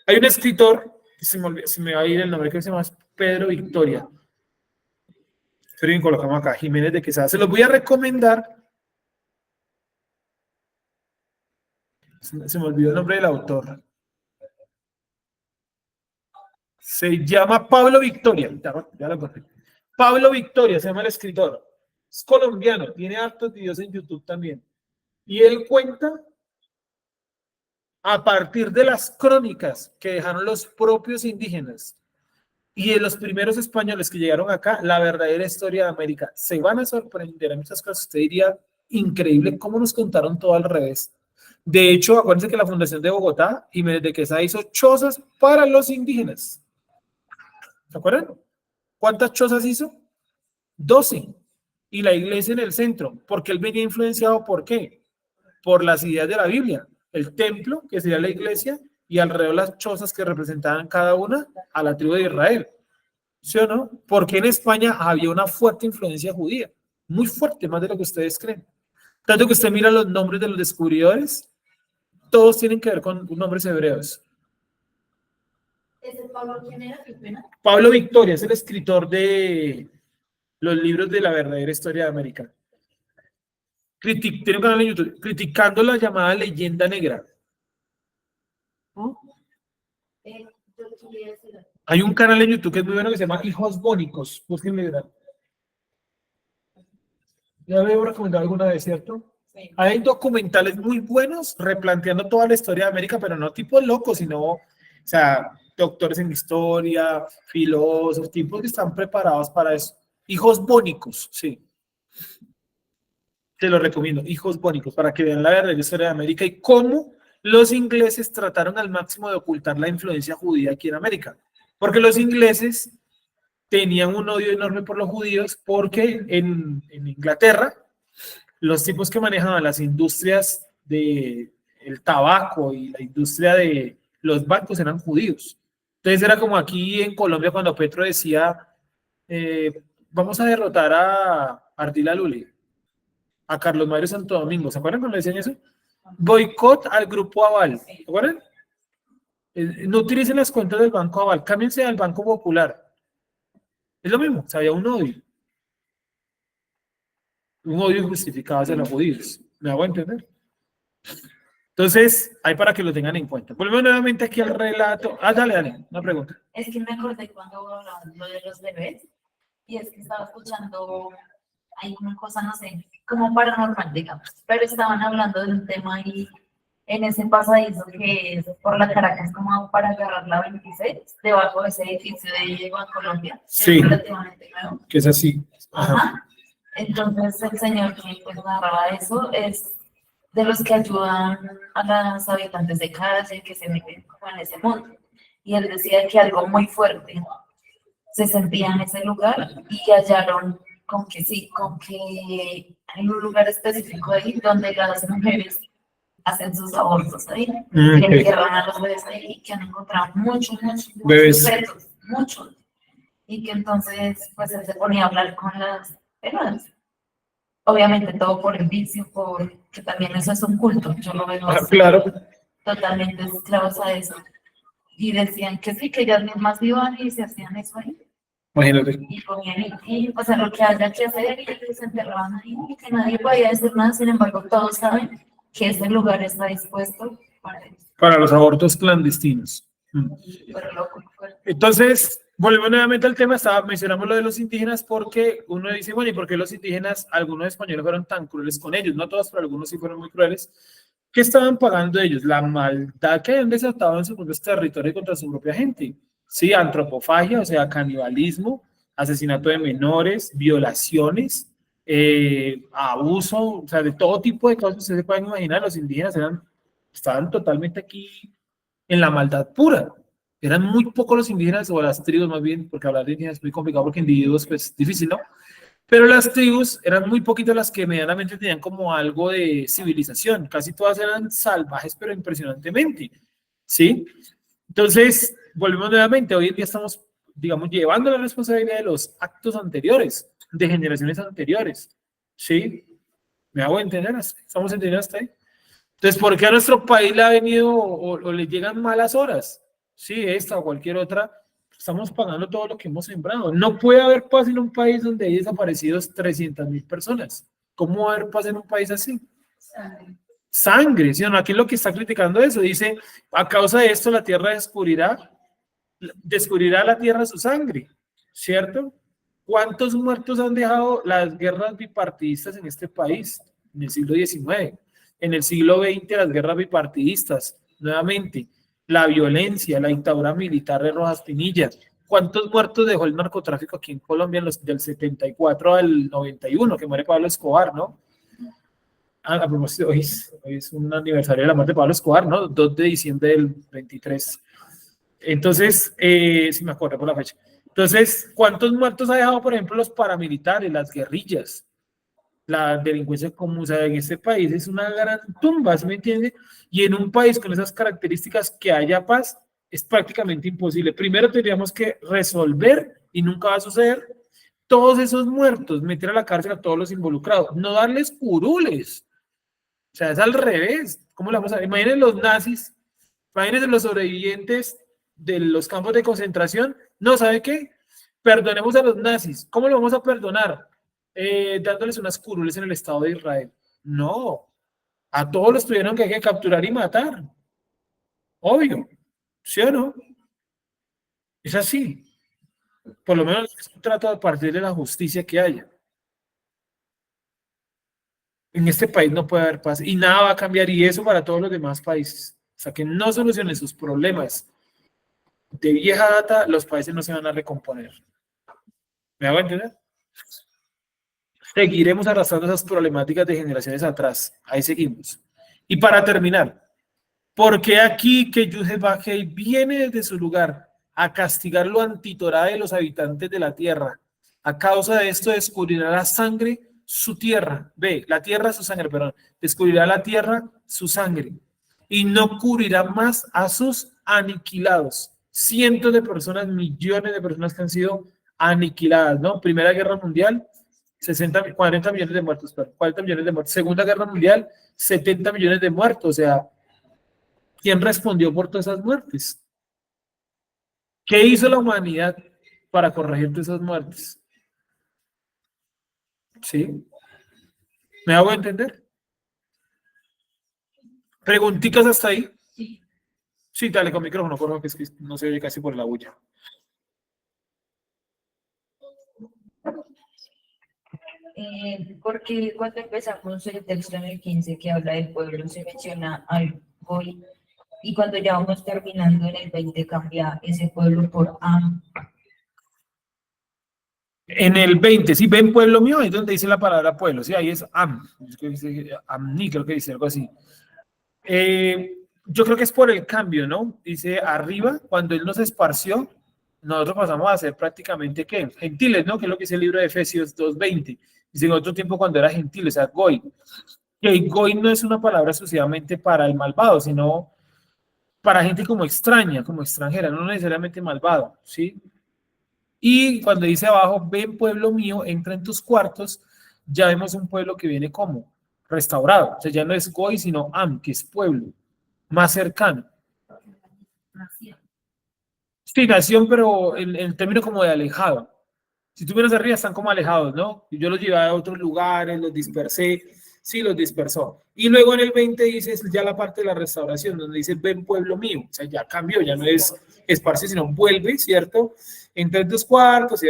S1: Hay un escritor, se me va a ir el nombre, que se llama Pedro Victoria. Pero bien, colocamos acá, Jiménez de Quesada. Se los voy a recomendar. Se me olvidó el nombre del autor. Se llama Pablo Victoria. Ya lo encontré. Pablo Victoria se llama el escritor. Es colombiano, tiene hartos videos en YouTube también. Y él cuenta a partir de las crónicas que dejaron los propios indígenas y de los primeros españoles que llegaron acá, la verdadera historia de América. Se van a sorprender. En muchas cosas usted diría, increíble cómo nos contaron todo al revés. De hecho, acuérdense que la Fundación de Bogotá, Jiménez de Quesada, hizo chozas para los indígenas. ¿Se acuerdan? ¿Cuántas chozas hizo? 12. Y la iglesia en el centro, porque él venía influenciado, ¿por qué? Por las ideas de la Biblia. El templo, que sería la iglesia, y alrededor las chozas que representaban cada una a la tribu de Israel. ¿Sí o no? Porque en España había una fuerte influencia judía, muy fuerte, más de lo que ustedes creen. Tanto que usted mira los nombres de los descubridores, todos tienen que ver con nombres hebreos.
S2: ¿Ese Pablo quién era?
S1: Pablo Victoria es el escritor de los libros de la verdadera historia de América. Tiene un canal en YouTube, criticando la llamada leyenda negra. Hay un canal en YouTube que es muy bueno que se llama Hijos Bónicos. Búsquenle. Ya me he recomendado alguna vez, ¿cierto? Sí. Hay documentales muy buenos replanteando toda la historia de América, pero no tipos locos, sino, o sea, doctores en historia, filósofos, tipos que están preparados para eso. Hijos Bónicos, sí. Te lo recomiendo, Hijos Bónicos, para que vean la verdadera historia de América y cómo los ingleses trataron al máximo de ocultar la influencia judía aquí en América. Porque los ingleses tenían un odio enorme por los judíos, porque en Inglaterra los tipos que manejaban las industrias del tabaco y la industria de los bancos eran judíos. Entonces era como aquí en Colombia cuando Petro decía, vamos a derrotar a Ardila Luli, a Carlos Mario Santo Domingo. ¿Se acuerdan cuando decían eso? Boicot al grupo Aval. ¿Se acuerdan? No utilicen las cuentas del Banco Aval, cámbiense al Banco Popular. Es lo mismo, o sea, había un odio injustificado hacia los judíos. ¿Me hago entender? Entonces, hay para que lo tengan en cuenta. Volvemos nuevamente aquí al relato. Dale, una pregunta.
S2: Es que me acordé cuando hablaban lo de los bebés, y es que estaba escuchando, hay una cosa, no sé, como paranormal, digamos, pero estaban hablando de un tema ahí en ese pasadizo que es por la Caracas, como para agarrar la 26, debajo de ese edificio de Bancolombia.
S1: Sí,
S2: es relativamente nuevo.
S1: Que es así.
S2: Ajá. Entonces el señor que pues narraba eso es de los que ayudan a los habitantes de calle que se meten como en ese mundo. Y él decía que algo muy fuerte se sentía en ese lugar y hallaron con que hay un lugar específico ahí donde las mujeres hacen sus abortos ahí, que entierran a los bebés ahí y que han encontrado muchos fetos, muchos. Y que entonces pues él se ponía a hablar con las peruanas. Obviamente todo por el vicio, porque también eso es un culto, yo lo veo
S1: claro.
S2: Totalmente esclavos a eso. Y decían que sí, que ellas mismas iban y se hacían eso ahí.
S1: Imagínate.
S2: Y ponían, o sea, lo que haya que hacer, y se enterraban ahí, y que nadie podía decir nada, sin embargo, todos saben que ese lugar está dispuesto
S1: para los abortos clandestinos.
S2: Pero loco,
S1: entonces, volvemos nuevamente al tema, mencionamos lo de los indígenas porque uno dice, bueno, ¿y por qué los indígenas, algunos españoles fueron tan crueles con ellos? No todos, pero algunos sí fueron muy crueles. ¿Qué estaban pagando ellos? La maldad que habían desatado en sus propios territorios contra su propia gente. Sí, antropofagia, o sea, canibalismo, asesinato de menores, violaciones, abuso, o sea, de todo tipo de cosas que ustedes se pueden imaginar. Los indígenas estaban totalmente aquí en la maldad pura. Eran muy pocos los indígenas, o las tribus más bien, porque hablar de indígenas es muy complicado porque individuos, pues, difícil, ¿no? Pero las tribus eran muy poquitas las que medianamente tenían como algo de civilización. Casi todas eran salvajes, pero impresionantemente, ¿sí? Entonces, volvemos nuevamente. Hoy en día estamos, digamos, llevando la responsabilidad de los actos anteriores, de generaciones anteriores, ¿sí? ¿Me hago entender? ¿Estamos entendiendo hasta ahí? Entonces, ¿por qué a nuestro país le ha venido o le llegan malas horas? Sí, esta o cualquier otra. Estamos pagando todo lo que hemos sembrado. No puede haber paz en un país donde hay desaparecidos 300.000 personas. ¿Cómo va a haber paz en un país así? Sangre, ¿sí o no? Aquí lo que está criticando eso, dice, a causa de esto la tierra descubrirá la tierra su sangre, ¿cierto? ¿Cuántos muertos han dejado las guerras bipartidistas en este país en el siglo XIX? En el siglo XX las guerras bipartidistas, nuevamente, la violencia, la dictadura militar de Rojas Pinilla. ¿Cuántos muertos dejó el narcotráfico aquí en Colombia del 74 al 91, que muere Pablo Escobar, ¿no? A propósito, hoy es un aniversario de la muerte de Pablo Escobar, ¿no? 2 de diciembre del 23. Entonces, si me acuerdo por la fecha. Entonces, ¿cuántos muertos ha dejado, por ejemplo, los paramilitares, las guerrillas, la delincuencia común? O sea, en este país es una gran tumba, ¿sí me entiende? Y en un país con esas características, que haya paz es prácticamente imposible. Primero tendríamos que resolver, y nunca va a suceder, todos esos muertos, meter a la cárcel a todos los involucrados, no darles curules. O sea, es al revés. ¿Cómo le vamos a ver? Imagínense los nazis, imagínense los sobrevivientes de los campos de concentración. No, ¿sabe qué? Perdonemos a los nazis. ¿Cómo lo vamos a perdonar? Dándoles unas curules en el Estado de Israel. No, a todos los tuvieron que hay que capturar y matar. Obvio, ¿sí o no? Es así. Por lo menos trato de partir de la justicia que haya. En este país no puede haber paz y nada va a cambiar, y eso para todos los demás países. O sea, que no solucionen sus problemas de vieja data, los países no se van a recomponer. ¿Me hago entender? Seguiremos arrastrando esas problemáticas de generaciones atrás. Ahí seguimos. Y para terminar, ¿por qué aquí que Yudhe Bajei viene desde su lugar a castigar lo antitorá de los habitantes de la tierra? A causa de esto descubrirá la sangre su tierra. Ve, la tierra su sangre, perdón. Descubrirá la tierra su sangre. Y no cubrirá más a sus aniquilados. Cientos de personas, millones de personas que han sido aniquiladas, ¿no? Primera Guerra Mundial, 40 millones de muertos, perdón, 40 millones de muertos. Segunda Guerra Mundial, 70 millones de muertos. O sea, ¿quién respondió por todas esas muertes? ¿Qué hizo la humanidad para corregir todas esas muertes? ¿Sí? ¿Me hago entender? ¿Preguntitas hasta ahí? Sí, dale con micrófono, por favor, que es que no se oye casi por la bulla.
S2: Porque cuando empezamos el texto en el 15 que habla del pueblo se menciona al Goy, y cuando ya vamos terminando en el 20 cambia ese pueblo por Am.
S1: En el 20, sí, ven pueblo mío, ahí es donde dice la palabra pueblo, sí, ahí es Am, Amni, creo que dice algo así. Yo creo que es por el cambio, ¿no? Dice arriba, cuando él nos esparció, nosotros pasamos a ser prácticamente, ¿qué? Gentiles, ¿no? Que es lo que dice el libro de Efesios 2:20. Dice en otro tiempo cuando era gentil, o sea, Goy. Que Goy no es una palabra exclusivamente para el malvado, sino para gente como extraña, como extranjera, no necesariamente malvado, ¿sí? Y cuando dice abajo, ven pueblo mío, entra en tus cuartos, ya vemos un pueblo que viene como restaurado. O sea, ya no es Goy, sino Am, que es pueblo, más cercano. Sí, nación, pero en términos como de alejado. Si tú miras arriba, están como alejados, ¿no? Yo los llevé a otros lugares, los dispersé, sí, los dispersó. Y luego en el 20 dice ya la parte de la restauración, donde dice, ven pueblo mío. O sea, ya cambió, ya no es esparce, sino vuelve, ¿cierto? Entra en tus cuartos,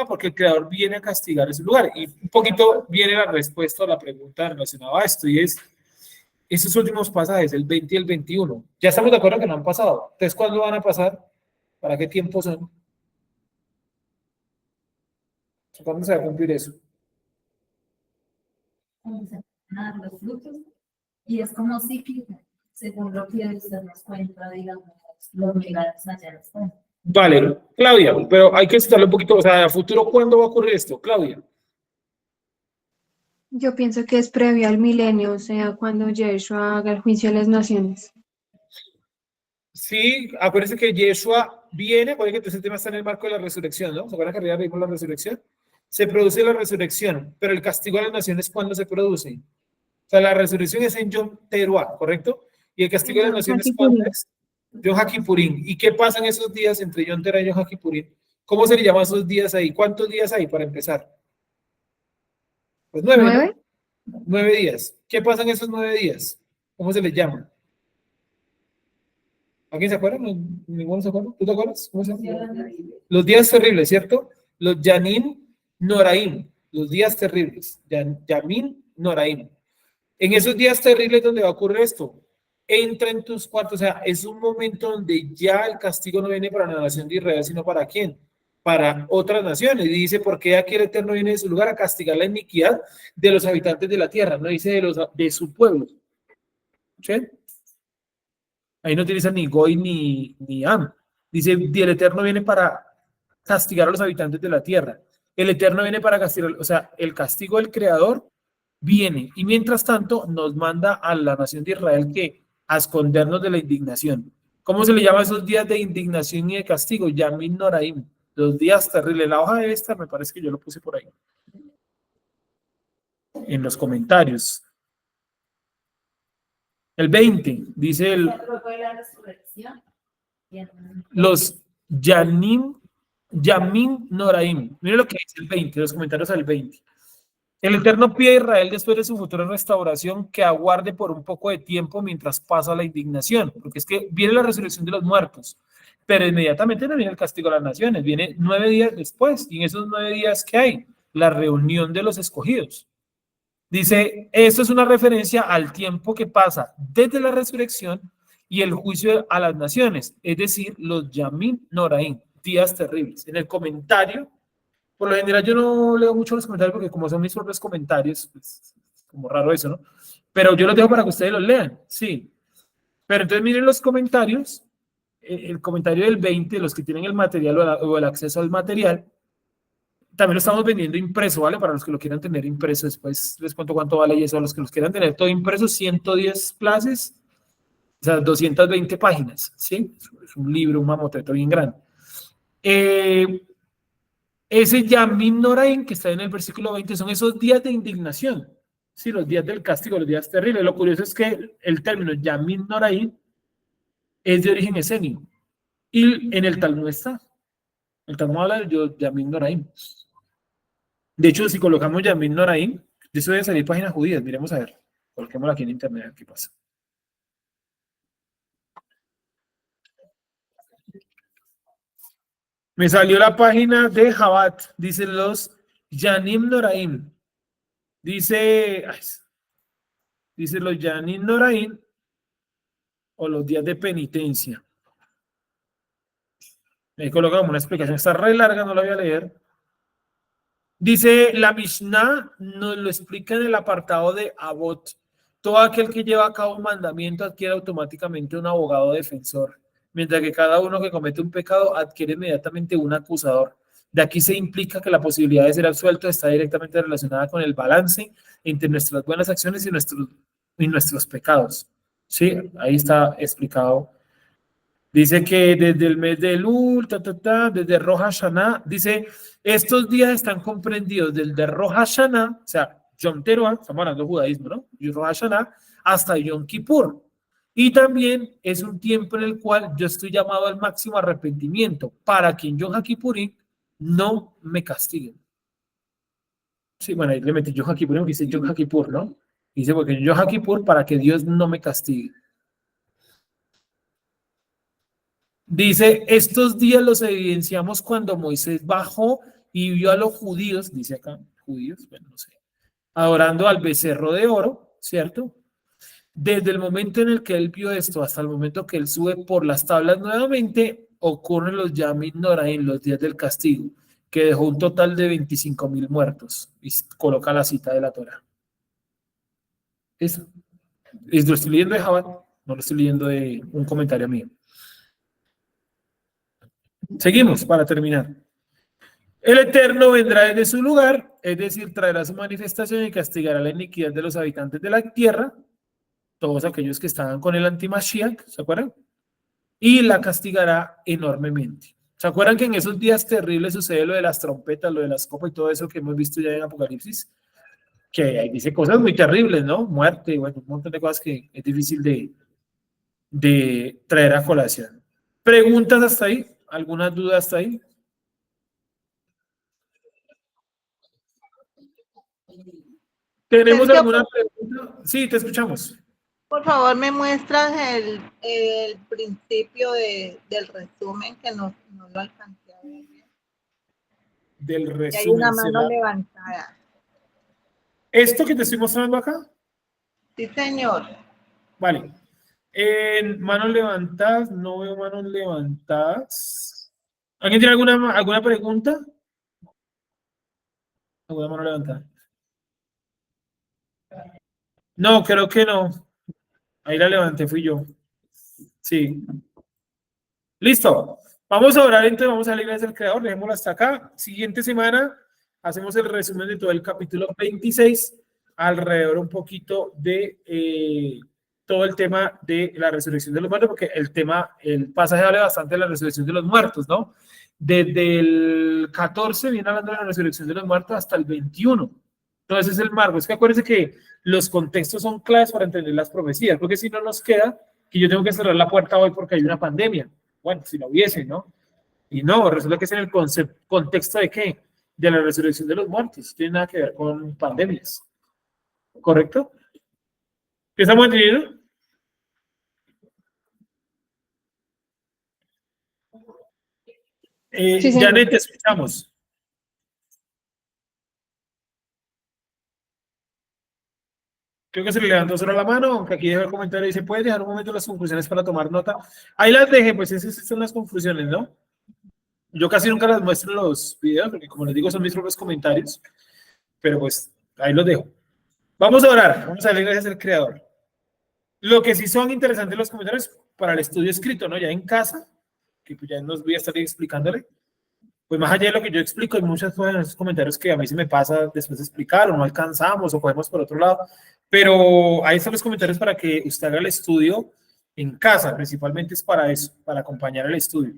S1: porque el Creador viene a castigar ese lugar. Y un poquito viene la respuesta a la pregunta relacionada a esto, y es, Esos últimos pasajes, el 20 y el 21, ya estamos de acuerdo que no han pasado. Entonces, ¿cuándo van a pasar? ¿Para qué tiempo son? ¿Cuándo se va a cumplir eso?
S2: Nada, los frutos. Y es como cíclico, según lo que usted nos cuenta, digamos, los milagros allá nos cuentan.
S1: Vale, Claudia, pero hay que estudiarlo un poquito, o sea, a futuro, ¿cuándo va a ocurrir esto, Claudia?
S4: Yo pienso que es previo al milenio, o sea, cuando Yeshua haga el juicio de las naciones.
S1: Sí, acuérdense que Yeshua viene, puede que ese tema está en el marco de la resurrección, ¿no? ¿Se acuerdan que arriba vimos la resurrección? Se produce la resurrección, pero el castigo a las naciones, ¿cuándo se produce? O sea, la resurrección es en Yom Teruah, ¿correcto? Y el castigo a las naciones, ¿cuándo es? Yom HaKippurim. ¿Y qué pasa en esos días entre Yom Teruah y Yom HaKippurim? ¿Cómo se le llama esos días ahí? ¿Cuántos días hay para empezar? Pues 9,
S4: ¿9?
S1: ¿no? 9 días. ¿Qué pasa en esos 9 días? ¿Cómo se les llama? ¿Alguien se acuerda? ¿Ninguno se acuerda? ¿Tú te acuerdas? ¿Cómo se llama? Los días terribles, ¿cierto? Los Yamin Noraim, los días terribles. Yamin Noraim. En esos días terribles donde va a ocurrir esto, entra en tus cuartos, o sea, es un momento donde ya el castigo no viene para la nación de Israel, sino para quién, para otras naciones. Y dice, porque aquí el Eterno viene de su lugar a castigar la iniquidad de los habitantes de la tierra, no dice de su pueblo. ¿Sí? Ahí no utiliza ni Goy ni Am. Dice, y el Eterno viene para castigar a los habitantes de la tierra. El Eterno viene para castigar, o sea, el castigo del Creador viene. Y mientras tanto, nos manda a la nación de Israel que a escondernos de la indignación. ¿Cómo se le llama esos días de indignación y de castigo? Yamin Noraim. Los días terribles. La hoja de esta, me parece que yo lo puse por ahí. En los comentarios. El 20, dice los Yamin Noraim. Miren lo que dice el 20, los comentarios al 20. El Eterno pide a Israel después de su futura restauración que aguarde por un poco de tiempo mientras pasa la indignación, porque es que viene la resurrección de los muertos, pero inmediatamente no viene el castigo a las naciones, viene 9 días después, y en esos 9 días ¿qué hay? La reunión de los escogidos. Dice, esto es una referencia al tiempo que pasa desde la resurrección y el juicio a las naciones, es decir, los Yamin Noraim, días terribles. En el comentario, por lo general yo no leo mucho los comentarios porque como son mis propios comentarios, pues, como raro eso, ¿no? Pero yo los dejo para que ustedes los lean, sí. Pero entonces miren los comentarios, el comentario del 20, los que tienen el material o el acceso al material, también lo estamos vendiendo impreso, ¿vale? Para los que lo quieran tener impreso, después les cuento cuánto vale y eso. A los que los quieran tener todo impreso, 110 plazas, o sea, 220 páginas, ¿sí? Es un libro, un mamoteto bien grande. Ese Yamin Noraim que está en el versículo 20 son esos días de indignación, ¿sí? Los días del castigo, los días terribles. Lo curioso es que el término Yamin Noraim es de origen esenio y en el Talmud está. El Talmud habla de Yamin Noraim. De hecho, si colocamos Yamin Noraim, de eso debe salir páginas judías. Miremos a ver. Coloquémosla aquí en internet, ¿qué pasa? Me salió la página de Jabat. Dice los Yanim Noraim. Dice los Yanim Noraim o los días de penitencia. Ahí colocamos una explicación. Está re larga, no la voy a leer. Dice la Mishnah, nos lo explica en el apartado de Abot. Todo aquel que lleva a cabo un mandamiento adquiere automáticamente un abogado defensor, mientras que cada uno que comete un pecado adquiere inmediatamente un acusador. De aquí se implica que la posibilidad de ser absuelto está directamente relacionada con el balance entre nuestras buenas acciones y nuestros pecados. Sí, ahí está explicado. Dice que desde el mes de Elul, desde Rosh Hashanah, dice, estos días están comprendidos desde Rosh Hashanah, o sea, Yom Teruah, estamos hablando de judaísmo, ¿no? Y Rosh Hashanah, hasta Yom Kippur. Y también es un tiempo en el cual yo estoy llamado al máximo arrepentimiento para que en Yom Kippurim no me castiguen. Sí, bueno, ahí le metí Yom Kippurim, porque dice Yom Kippur, ¿no? Dice, porque en Yom Kippur para que Dios no me castigue. Dice, estos días los evidenciamos cuando Moisés bajó y vio a los judíos, dice acá, judíos, bueno, no sé, adorando al becerro de oro, ¿cierto? Desde el momento en el que él vio esto hasta el momento que él sube por las tablas nuevamente, ocurren los Yamim Noraim, los días del castigo, que dejó un total de 25.000 muertos. Y coloca la cita de la Torá. Eso. Y lo estoy leyendo de Jabat, no lo estoy leyendo de un comentario mío. Seguimos para terminar. El Eterno vendrá desde su lugar, es decir, traerá su manifestación y castigará la iniquidad de los habitantes de la tierra, todos aquellos que estaban con el anti-Mashiach, ¿se acuerdan? Y la castigará enormemente. ¿Se acuerdan que en esos días terribles sucede lo de las trompetas, lo de las copas y todo eso que hemos visto ya en Apocalipsis? Que ahí dice cosas muy terribles, ¿no? Muerte, bueno, un montón de cosas que es difícil de traer a colación. ¿Preguntas hasta ahí? ¿Algunas dudas hasta ahí? ¿Tenemos
S5: Sergio,
S1: alguna pregunta? Sí, te escuchamos.
S5: por favor, me muestras el principio del resumen que no lo alcancé a ver bien.
S1: Del
S5: Que hay una
S1: resumen.
S5: mano levantada.
S1: ¿Esto que te estoy mostrando acá?
S5: Sí, señor.
S1: Vale. En manos levantadas, no veo manos levantadas. ¿Alguien tiene alguna pregunta? ¿Alguna mano levantada? No, creo que no. Ahí la levanté, fui yo. Sí. Listo. Vamos a orar entonces, vamos a leer gracias al Creador, dejémoslo hasta acá. Siguiente semana hacemos el resumen de todo el capítulo 26, alrededor un poquito de todo el tema de la resurrección de los muertos, porque el pasaje habla bastante de la resurrección de los muertos, ¿no? Desde el 14 viene hablando de la resurrección de los muertos hasta el 21. Entonces es el marco. Es que acuérdense que los contextos son claves para entender las profecías, porque si no nos queda que yo tengo que cerrar la puerta hoy porque hay una pandemia. Bueno, si lo hubiese, ¿no? Y no, resulta que es en el contexto de qué? De la resurrección de los muertos. No tiene nada que ver con pandemias. ¿Correcto? ¿Qué estamos entendiendo?
S4: Sí, señor.
S1: Janet, te escuchamos. Creo que se le levantó solo la mano, aunque aquí deja el comentario y dice, ¿puedes dejar un momento las conclusiones para tomar nota? Ahí las dejé, pues esas son las conclusiones, ¿no? Yo casi nunca las muestro en los videos, porque como les digo, son mis propios comentarios, pero pues ahí los dejo. Vamos a orar, vamos a darle gracias al Creador. Lo que sí son interesantes los comentarios para el estudio escrito, ¿no? Ya en casa, que pues ya nos voy a estar explicándole, pues más allá de lo que yo explico, hay muchas cosas en esos comentarios que a mí se me pasa después de explicar, o no alcanzamos, o cogemos por otro lado, pero ahí están los comentarios para que usted haga el estudio en casa, principalmente es para eso, para acompañar el estudio.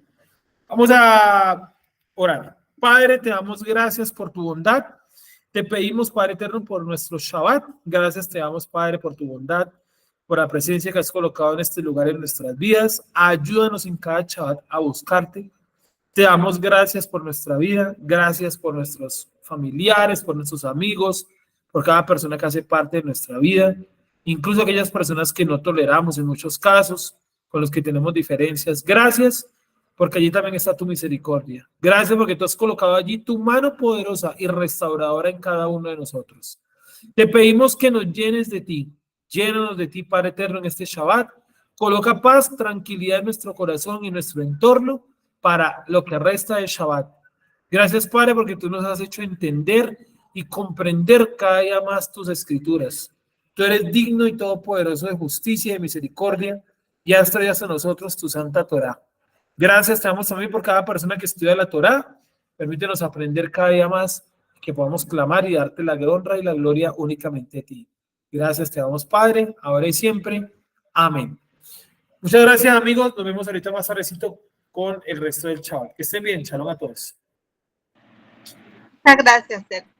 S1: Vamos a orar. Padre, te damos gracias por tu bondad. Te pedimos, Padre eterno, por nuestro Shabbat. Gracias te damos, Padre, por tu bondad, por la presencia que has colocado en este lugar en nuestras vidas. Ayúdanos en cada Shabbat a buscarte. Te damos gracias por nuestra vida, gracias por nuestros familiares, por nuestros amigos, por cada persona que hace parte de nuestra vida, incluso aquellas personas que no toleramos en muchos casos, con los que tenemos diferencias. Gracias porque allí también está tu misericordia. Gracias porque tú has colocado allí tu mano poderosa y restauradora en cada uno de nosotros. Te pedimos que nos llenes de ti, llénanos de ti, Padre eterno, en este Shabbat. Coloca paz, tranquilidad en nuestro corazón y en nuestro entorno para lo que resta de Shabbat. Gracias, Padre, porque tú nos has hecho entender y comprender cada día más tus escrituras. Tú eres digno y todopoderoso de justicia y de misericordia y has traído hasta nosotros tu santa Torá. Gracias te damos también por cada persona que estudia la Torá. Permítenos aprender cada día más, que podamos clamar y darte la honra y la gloria únicamente a ti. Gracias te damos, Padre, ahora y siempre. Amén. Muchas gracias, amigos. Nos vemos ahorita más tardecito con el resto del chaval. Que estén bien. Shalom a todos.
S5: Muchas gracias, Sergio.